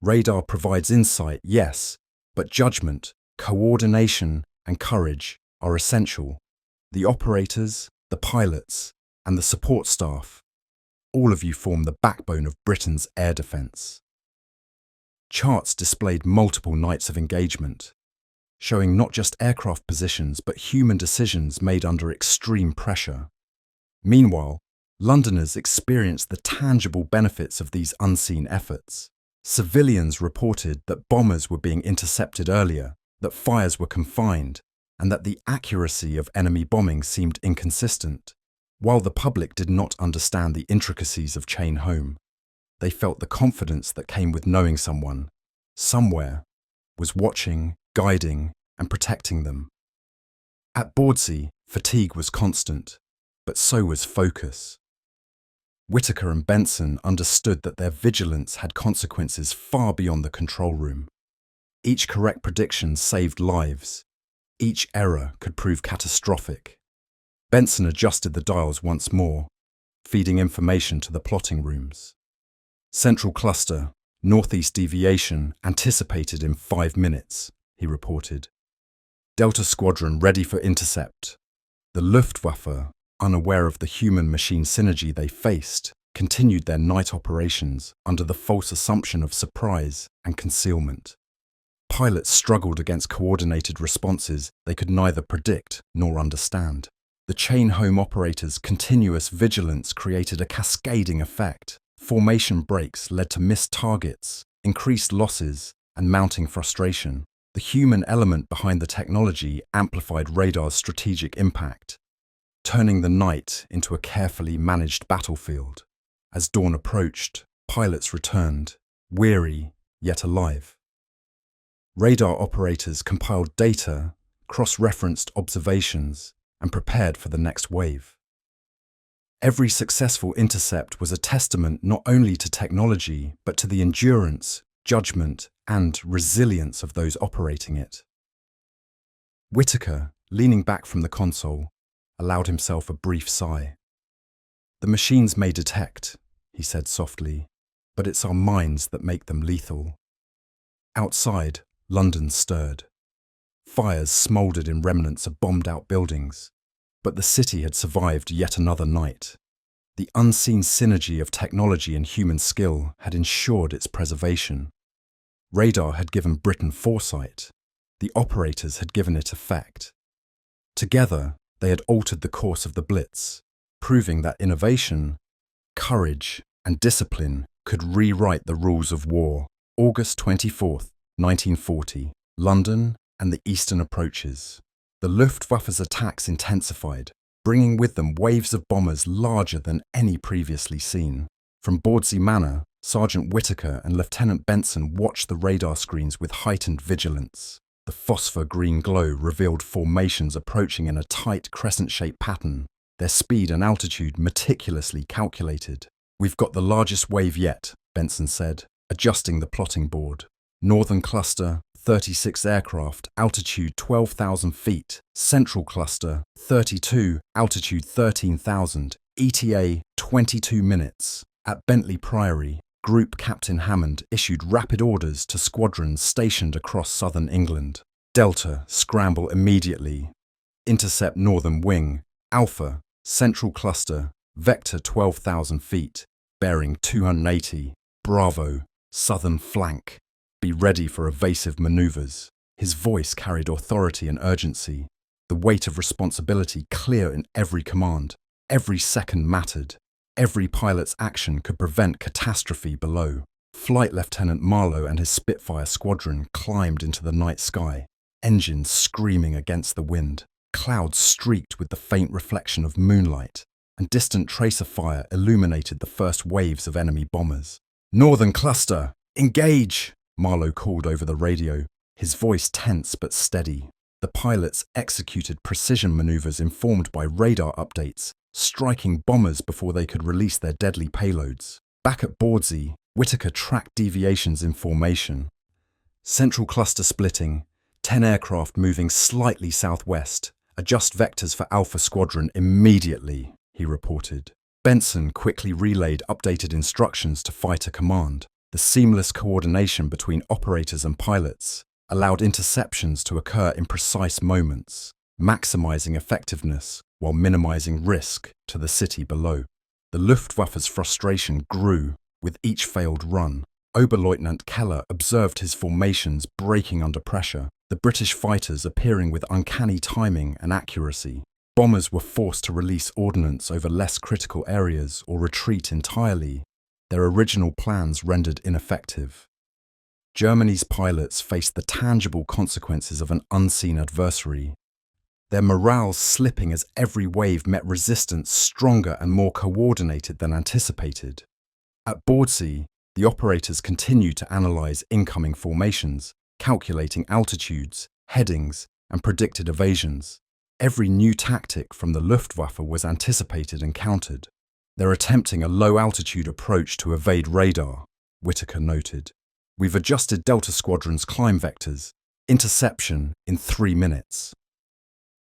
"Radar provides insight, yes, but judgment, coordination, and courage are essential. The operators, the pilots, and the support staff, all of you form the backbone of Britain's air defence." Charts displayed multiple nights of engagement, showing not just aircraft positions but human decisions made under extreme pressure. Meanwhile, Londoners experienced the tangible benefits of these unseen efforts. Civilians reported that bombers were being intercepted earlier, that fires were confined, and that the accuracy of enemy bombing seemed inconsistent. While the public did not understand the intricacies of Chain Home, they felt the confidence that came with knowing someone, somewhere, was watching, guiding, and protecting them. At Bawdsey, fatigue was constant, but so was focus. Whittaker and Benson understood that their vigilance had consequences far beyond the control room. Each correct prediction saved lives. Each error could prove catastrophic. Benson adjusted the dials once more, feeding information to the plotting rooms. "Central cluster, northeast deviation anticipated in 5 minutes, he reported. "Delta Squadron ready for intercept." The Luftwaffe, unaware of the human-machine synergy they faced, continued their night operations under the false assumption of surprise and concealment. Pilots struggled against coordinated responses they could neither predict nor understand. The chain home operators' continuous vigilance created a cascading effect. Formation breaks led to missed targets, increased losses, and mounting frustration. The human element behind the technology amplified radar's strategic impact, turning the night into a carefully managed battlefield. As dawn approached, pilots returned, weary yet alive. Radar operators compiled data, cross-referenced observations, and prepared for the next wave. Every successful intercept was a testament not only to technology, but to the endurance, judgment, and resilience of those operating it. Whitaker, leaning back from the console, allowed himself a brief sigh. "The machines may detect," he said softly, "but it's our minds that make them lethal." Outside, London stirred. Fires smouldered in remnants of bombed-out buildings, but the city had survived yet another night. The unseen synergy of technology and human skill had ensured its preservation. Radar had given Britain foresight. The operators had given it effect. Together, they had altered the course of the Blitz, proving that innovation, courage, and discipline could rewrite the rules of war. August 24th, 1940, London and the eastern approaches. The Luftwaffe's attacks intensified, bringing with them waves of bombers larger than any previously seen. From Bawdsey Manor, Sergeant Whitaker and Lieutenant Benson watched the radar screens with heightened vigilance. The phosphor-green glow revealed formations approaching in a tight crescent-shaped pattern, their speed and altitude meticulously calculated. "We've got the largest wave yet," Benson said, adjusting the plotting board. Northern Cluster, 36 aircraft, altitude 12,000 feet. Central Cluster, 32, altitude 13,000. ETA, 22 minutes. At Bentley Priory, Group Captain Hammond issued rapid orders to squadrons stationed across southern England. Delta, scramble immediately. Intercept northern wing. Alpha, Central Cluster, vector 12,000 feet, bearing 280. Bravo, southern flank. Be ready for evasive maneuvers. His voice carried authority and urgency, the weight of responsibility clear in every command. Every second mattered. Every pilot's action could prevent catastrophe below. Flight Lieutenant Marlowe and his Spitfire squadron climbed into the night sky, engines screaming against the wind. Clouds streaked with the faint reflection of moonlight, and distant tracer fire illuminated the first waves of enemy bombers. "Northern Cluster, engage!" Marlowe called over the radio, his voice tense but steady. The pilots executed precision maneuvers informed by radar updates, striking bombers before they could release their deadly payloads. Back at Bawdsey, Whitaker tracked deviations in formation. Central Cluster splitting, 10 aircraft moving slightly southwest. "Adjust vectors for Alpha Squadron immediately," he reported. Benson quickly relayed updated instructions to Fighter Command. The seamless coordination between operators and pilots allowed interceptions to occur in precise moments, maximizing effectiveness while minimizing risk to the city below. The Luftwaffe's frustration grew with each failed run. Oberleutnant Keller observed his formations breaking under pressure, the British fighters appearing with uncanny timing and accuracy. Bombers were forced to release ordnance over less critical areas or retreat entirely, their original plans rendered ineffective. Germany's pilots faced the tangible consequences of an unseen adversary, their morale slipping as every wave met resistance stronger and more coordinated than anticipated. At Bawdsey, the operators continued to analyze incoming formations, calculating altitudes, headings, and predicted evasions. Every new tactic from the Luftwaffe was anticipated and countered. "They're attempting a low-altitude approach to evade radar," Whitaker noted. "We've adjusted Delta Squadron's climb vectors. Interception in 3 minutes."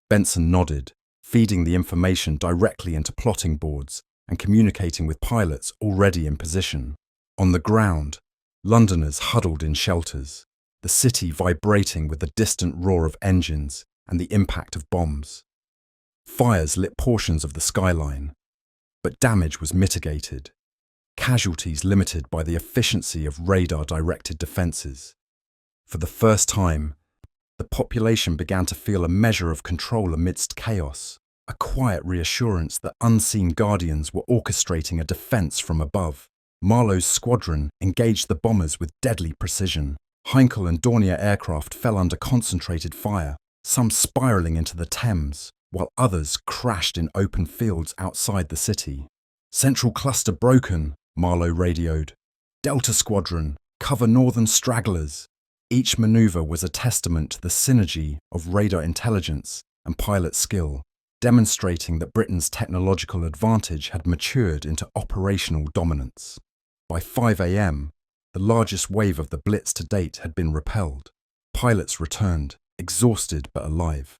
Benson nodded, feeding the information directly into plotting boards and communicating with pilots already in position. On the ground, Londoners huddled in shelters, the city vibrating with the distant roar of engines and the impact of bombs. Fires lit portions of the skyline, but damage was mitigated. casualties limited by the efficiency of radar-directed defences. For the first time, the population began to feel a measure of control amidst chaos, a quiet reassurance that unseen guardians were orchestrating a defence from above. Marlowe's squadron engaged the bombers with deadly precision. Heinkel and Dornier aircraft fell under concentrated fire, some spiralling into the Thames, while others crashed in open fields outside the city. "Central cluster broken," Marlowe radioed. "Delta Squadron, cover northern stragglers." Each manoeuvre was a testament to the synergy of radar intelligence and pilot skill, demonstrating that Britain's technological advantage had matured into operational dominance. By 5 a.m., the largest wave of the Blitz to date had been repelled. Pilots returned, exhausted but alive.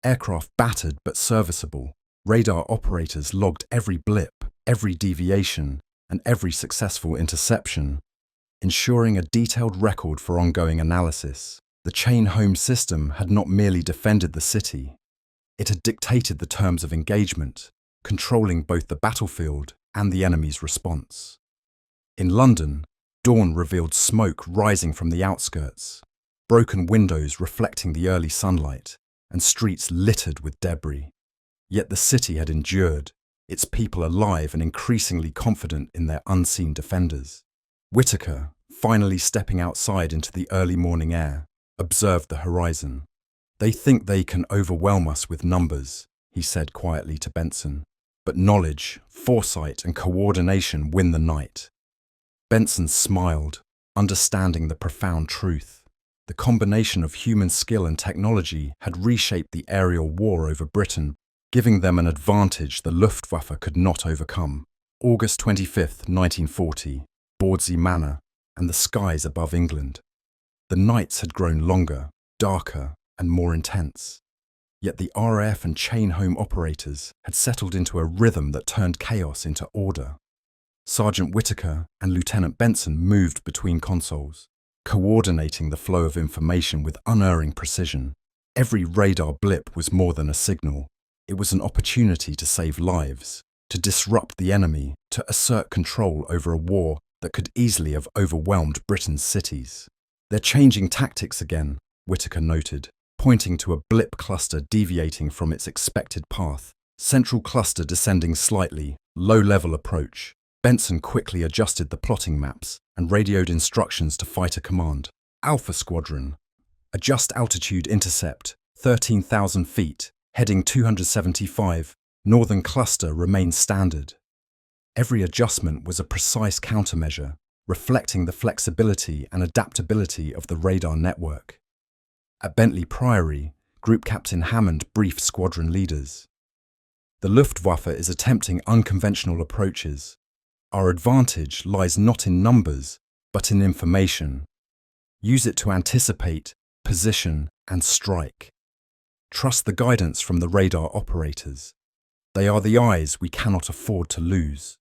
Aircraft battered but serviceable. Radar operators logged every blip, every deviation, and every successful interception, ensuring a detailed record for ongoing analysis. The chain home system had not merely defended the city, it had dictated the terms of engagement, controlling both the battlefield and the enemy's response. In London, dawn revealed smoke rising from the outskirts, broken windows reflecting the early sunlight, and streets littered with debris. Yet the city had endured, its people alive and increasingly confident in their unseen defenders. Whittaker, finally stepping outside into the early morning air, observed the horizon. "They think they can overwhelm us with numbers," he said quietly to Benson. "But knowledge, foresight, and coordination win the night." Benson smiled, understanding the profound truth. The combination of human skill and technology had reshaped the aerial war over Britain, giving them an advantage the Luftwaffe could not overcome. August 25, 1940, Bawdsey Manor, and the skies above England. The nights had grown longer, darker, and more intense. Yet the RAF and chain home operators had settled into a rhythm that turned chaos into order. Sergeant Whittaker and Lieutenant Benson moved between consoles, coordinating the flow of information with unerring precision. Every radar blip was more than a signal. It was an opportunity to save lives, to disrupt the enemy, to assert control over a war that could easily have overwhelmed Britain's cities. "They're changing tactics again," Whittaker noted, pointing to a blip cluster deviating from its expected path. "Central cluster descending slightly, low-level approach." Benson quickly adjusted the plotting maps and radioed instructions to Fighter Command. "Alpha Squadron, adjust altitude intercept, 13,000 feet, heading 275, northern cluster remains standard." Every adjustment was a precise countermeasure, reflecting the flexibility and adaptability of the radar network. At Bentley Priory, Group Captain Hammond briefed squadron leaders. "The Luftwaffe is attempting unconventional approaches. Our advantage lies not in numbers, but in information. Use it to anticipate, position, and strike. Trust the guidance from the radar operators. They are the eyes we cannot afford to lose."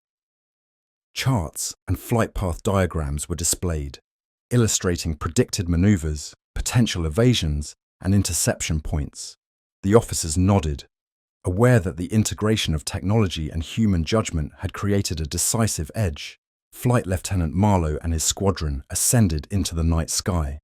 Charts and flight path diagrams were displayed, illustrating predicted maneuvers, potential evasions, and interception points. The officers nodded, aware that the integration of technology and human judgment had created a decisive edge. Flight Lieutenant Marlowe and his squadron ascended into the night sky.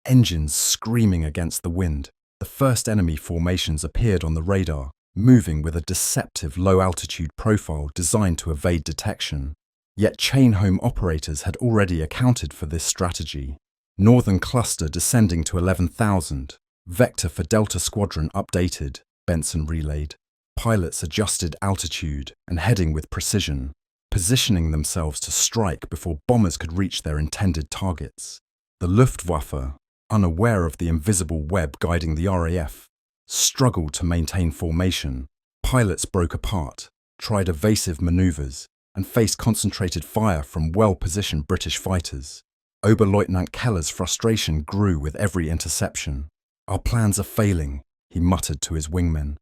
Engines screaming against the wind, the first enemy formations appeared on the radar, moving with a deceptive low-altitude profile designed to evade detection. Yet chain home operators had already accounted for this strategy. Northern cluster descending to 11,000. Vector for Delta Squadron updated, Benson relayed. Pilots adjusted altitude and heading with precision, positioning themselves to strike before bombers could reach their intended targets. The Luftwaffe, unaware of the invisible web guiding the RAF, struggled to maintain formation. Pilots broke apart, tried evasive maneuvers, and faced concentrated fire from well-positioned British fighters. Oberleutnant Keller's frustration grew with every interception. "Our plans are failing," he muttered to his wingmen.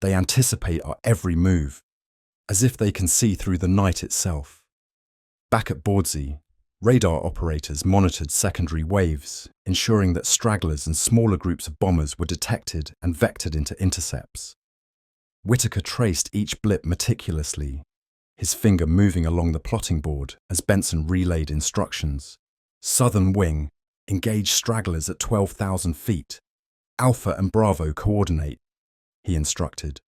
"They anticipate our every move, as if they can see through the night itself." Back at Bawdsey, radar operators monitored secondary waves, ensuring that stragglers and smaller groups of bombers were detected and vectored into intercepts. Whittaker traced each blip meticulously, his finger moving along the plotting board as Benson relayed instructions. Southern wing, engage stragglers at 12,000 feet. Alpha and Bravo coordinate, he instructed.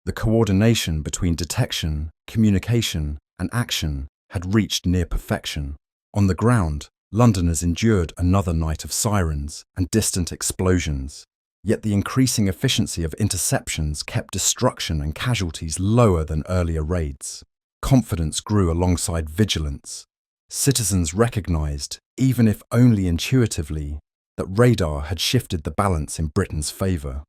The coordination between detection, communication, and action had reached near perfection. On the ground, Londoners endured another night of sirens and distant explosions. Yet the increasing efficiency of interceptions kept destruction and casualties lower than earlier raids. Confidence grew alongside vigilance. Citizens recognized, even if only intuitively, that radar had shifted the balance in Britain's favor.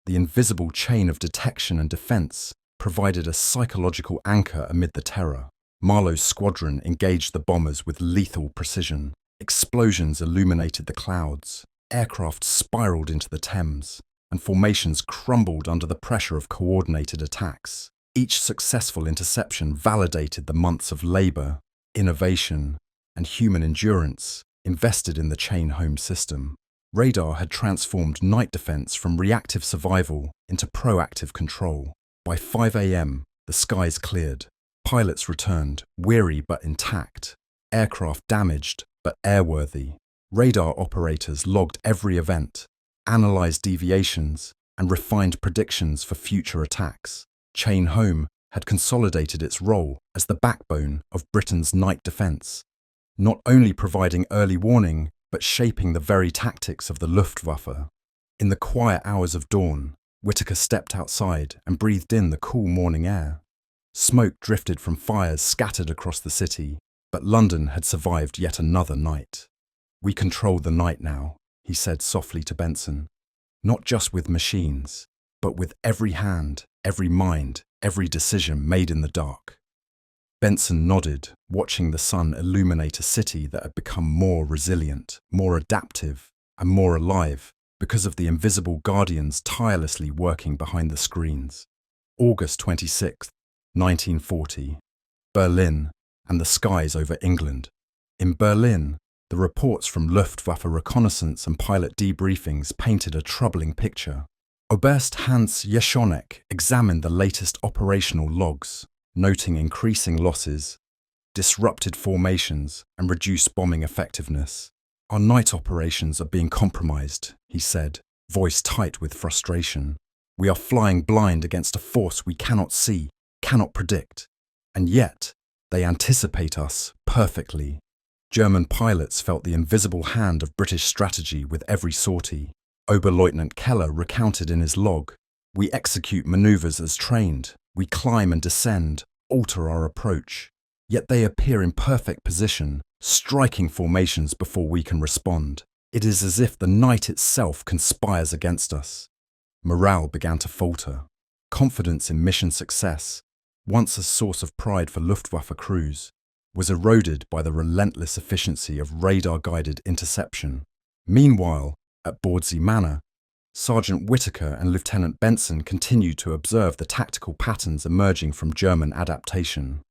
The invisible chain of detection and defense provided a psychological anchor amid the terror. Marlowe's squadron engaged the bombers with lethal precision. Explosions illuminated the clouds. Aircraft spiraled into the Thames, and formations crumbled under the pressure of coordinated attacks. Each successful interception validated the months of labor, innovation, and human endurance invested in the chain home system. Radar had transformed night defense from reactive survival into proactive control. By 5 a.m., the skies cleared. Pilots returned, weary but intact. Aircraft damaged but airworthy. Radar operators logged every event, analyzed deviations, and refined predictions for future attacks. Chain Home had consolidated its role as the backbone of Britain's night defense, not only providing early warning, but shaping the very tactics of the Luftwaffe. In the quiet hours of dawn, Whittaker stepped outside and breathed in the cool morning air. Smoke drifted from fires scattered across the city, but London had survived yet another night. "We control the night now," he said softly to Benson. "Not just with machines, but with every hand, every mind, every decision made in the dark." Benson nodded, watching the sun illuminate a city that had become more resilient, more adaptive, and more alive because of the invisible guardians tirelessly working behind the screens. August 26, 1940. Berlin, and the skies over England. In Berlin, the reports from Luftwaffe reconnaissance and pilot debriefings painted a troubling picture. Oberst Hans Jeschonek examined the latest operational logs, noting increasing losses, disrupted formations, and reduced bombing effectiveness. "Our night operations are being compromised," he said, voice tight with frustration. "We are flying blind against a force we cannot see, cannot predict. And yet, they anticipate us perfectly." German pilots felt the invisible hand of British strategy with every sortie. Oberleutnant Keller recounted in his log, "We execute maneuvers as trained. We climb and descend, alter our approach. Yet they appear in perfect position, striking formations before we can respond. It is as if the night itself conspires against us." Morale began to falter. Confidence in mission success, once a source of pride for Luftwaffe crews, was eroded by the relentless efficiency of radar-guided interception. Meanwhile, at Bawdsey Manor, Sergeant Whittaker and Lieutenant Benson continued to observe the tactical patterns emerging from German adaptation.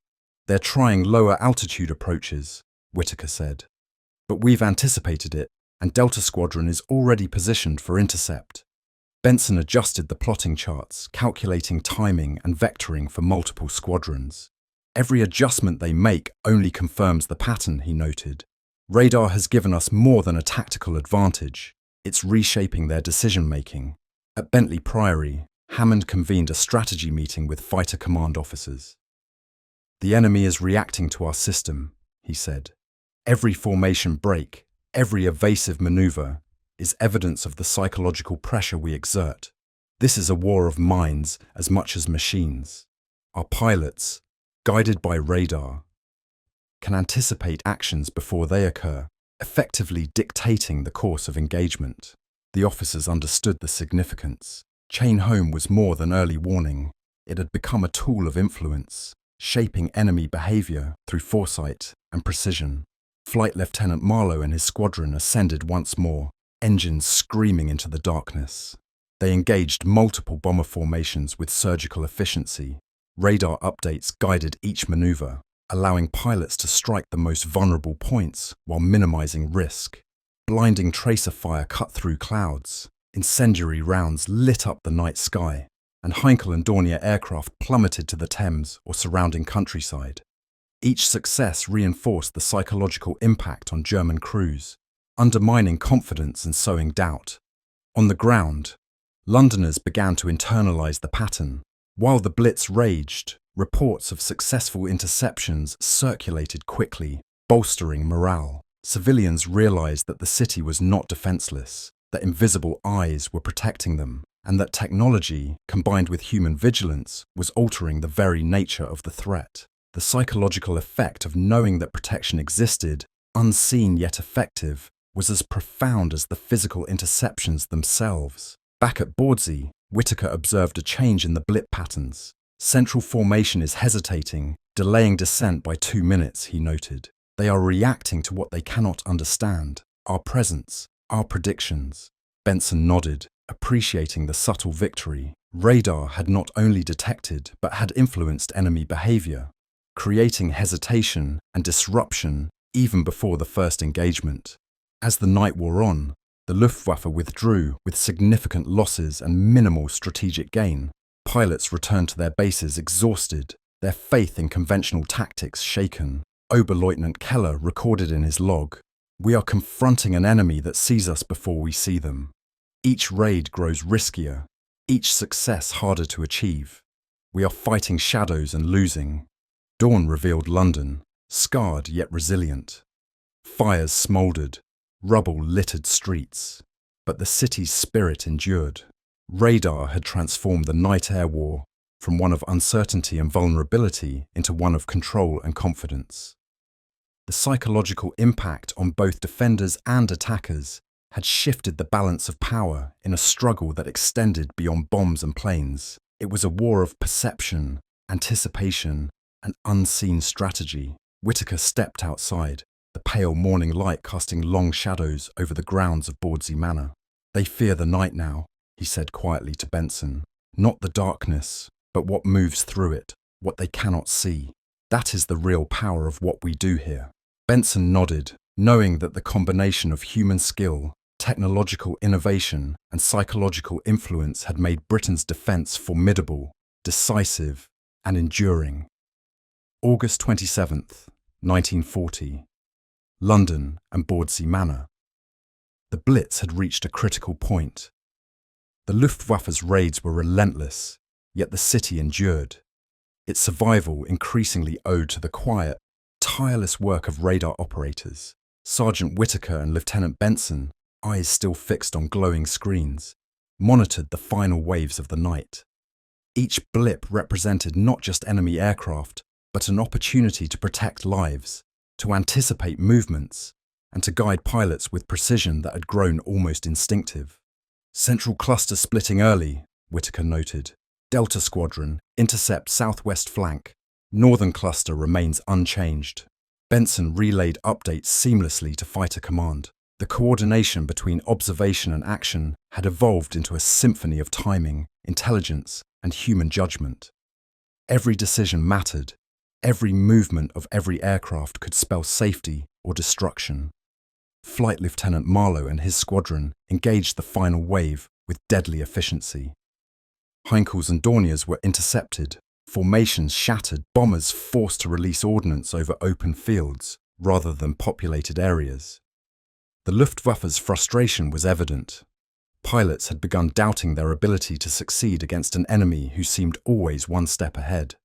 "They're trying lower altitude approaches," Whittaker said. "But we've anticipated it, and Delta Squadron is already positioned for intercept." Benson adjusted the plotting charts, calculating timing and vectoring for multiple squadrons. "Every adjustment they make only confirms the pattern," he noted. "Radar has given us more than a tactical advantage. It's reshaping their decision-making." At Bentley Priory, Hammond convened a strategy meeting with fighter command officers. "The enemy is reacting to our system," he said. "Every formation break, every evasive maneuver, is evidence of the psychological pressure we exert. This is a war of minds as much as machines. Our pilots, guided by radar, can anticipate actions before they occur, effectively dictating the course of engagement." The officers understood the significance. Chain Home was more than early warning. It had become a tool of influence, shaping enemy behavior through foresight and precision. Flight Lieutenant Marlowe and his squadron ascended once more, engines screaming into the darkness. They engaged multiple bomber formations with surgical efficiency. Radar updates guided each maneuver, allowing pilots to strike the most vulnerable points while minimizing risk. Blinding tracer fire cut through clouds. Incendiary rounds lit up the night sky. and Heinkel and Dornier aircraft plummeted to the Thames or surrounding countryside. Each success reinforced the psychological impact on German crews, undermining confidence and sowing doubt. On the ground, Londoners began to internalize the pattern. While the Blitz raged, reports of successful interceptions circulated quickly, bolstering morale. Civilians realized that the city was not defenseless, that invisible eyes were protecting them, and that technology, combined with human vigilance, was altering the very nature of the threat. The psychological effect of knowing that protection existed, unseen yet effective, was as profound as the physical interceptions themselves. Back at Bawdsey, Whittaker observed a change in the blip patterns. Central formation is hesitating, delaying descent by 2 minutes, he noted. They are reacting to what they cannot understand, our presence, our predictions. Benson nodded, appreciating the subtle victory. Radar had not only detected but had influenced enemy behavior, creating hesitation and disruption even before the first engagement. As the night wore on, the Luftwaffe withdrew with significant losses and minimal strategic gain. Pilots returned to their bases exhausted, their faith in conventional tactics shaken. Oberleutnant Keller recorded in his log, "We are confronting an enemy that sees us before we see them. Each raid grows riskier, each success harder to achieve. We are fighting shadows and losing." Dawn revealed London, scarred yet resilient. Fires smouldered, rubble littered streets, but the city's spirit endured. Radar had transformed the night air war from one of uncertainty and vulnerability into one of control and confidence. The psychological impact on both defenders and attackers had shifted the balance of power in a struggle that extended beyond bombs and planes. It was a war of perception, anticipation, and unseen strategy. Whittaker stepped outside, the pale morning light casting long shadows over the grounds of Bawdsey Manor. "They fear the night now," he said quietly to Benson. "Not the darkness, but what moves through it, what they cannot see. That is the real power of what we do here." Benson nodded, knowing that the combination of human skill, technological innovation, and psychological influence had made Britain's defence formidable, decisive, and enduring. August 27th, 1940. London and Bawdsey Manor. The Blitz had reached a critical point. The Luftwaffe's raids were relentless, yet the city endured. Its survival increasingly owed to the quiet, tireless work of radar operators. Sergeant Whittaker and Lieutenant Benson, eyes still fixed on glowing screens, monitored the final waves of the night. Each blip represented not just enemy aircraft, but an opportunity to protect lives, to anticipate movements, and to guide pilots with precision that had grown almost instinctive. "Central cluster splitting early," Whittaker noted. "Delta Squadron, intercept southwest flank. Northern cluster remains unchanged." Benson relayed updates seamlessly to Fighter Command. The coordination between observation and action had evolved into a symphony of timing, intelligence, and human judgment. Every decision mattered. Every movement of every aircraft could spell safety or destruction. Flight Lieutenant Marlowe and his squadron engaged the final wave with deadly efficiency. Heinkel's and Dornier's were intercepted, formations shattered, bombers forced to release ordnance over open fields rather than populated areas. The Luftwaffe's frustration was evident. Pilots had begun doubting their ability to succeed against an enemy who seemed always one step ahead.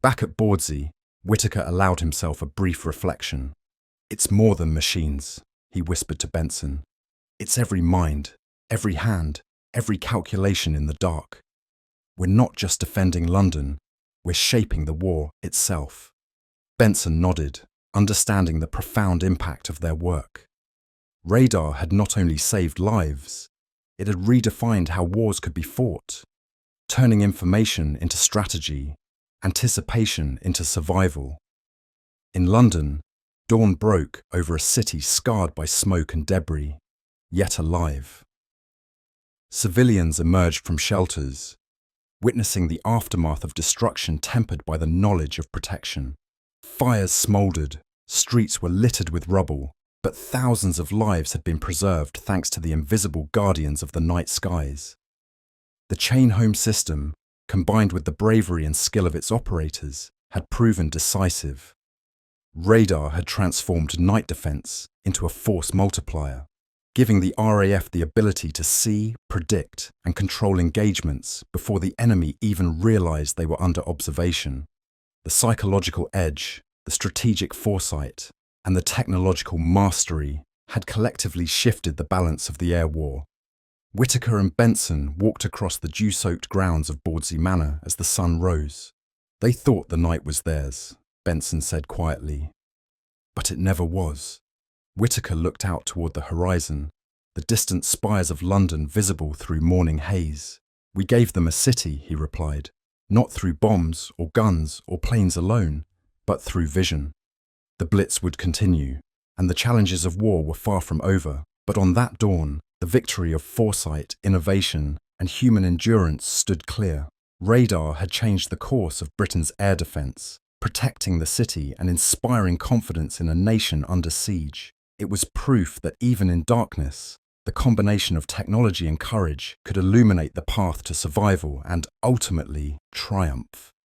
Back at Bawdsey, Whittaker allowed himself a brief reflection. "It's more than machines," he whispered to Benson. "It's every mind, every hand, every calculation in the dark. We're not just defending London, we're shaping the war itself." Benson nodded, understanding the profound impact of their work. Radar had not only saved lives, it had redefined how wars could be fought, turning information into strategy, anticipation into survival. In London, dawn broke over a city scarred by smoke and debris, yet alive. Civilians emerged from shelters, witnessing the aftermath of destruction tempered by the knowledge of protection. Fires smouldered, streets were littered with rubble, but thousands of lives had been preserved thanks to the invisible guardians of the night skies. The chain-home system, combined with the bravery and skill of its operators, had proven decisive. Radar had transformed night defense into a force multiplier, giving the RAF the ability to see, predict, and control engagements before the enemy even realized they were under observation. The psychological edge, the strategic foresight, and the technological mastery had collectively shifted the balance of the air war. Whittaker and Benson walked across the dew-soaked grounds of Bawdsey Manor as the sun rose. They thought the night was theirs, Benson said quietly. But it never was. Whittaker looked out toward the horizon, the distant spires of London visible through morning haze. We gave them a city, he replied, not through bombs or guns or planes alone, but through vision. The Blitz would continue, and the challenges of war were far from over, but on that dawn, the victory of foresight, innovation, and human endurance stood clear. Radar had changed the course of Britain's air defence, protecting the city and inspiring confidence in a nation under siege. It was proof that even in darkness, the combination of technology and courage could illuminate the path to survival and, ultimately, triumph.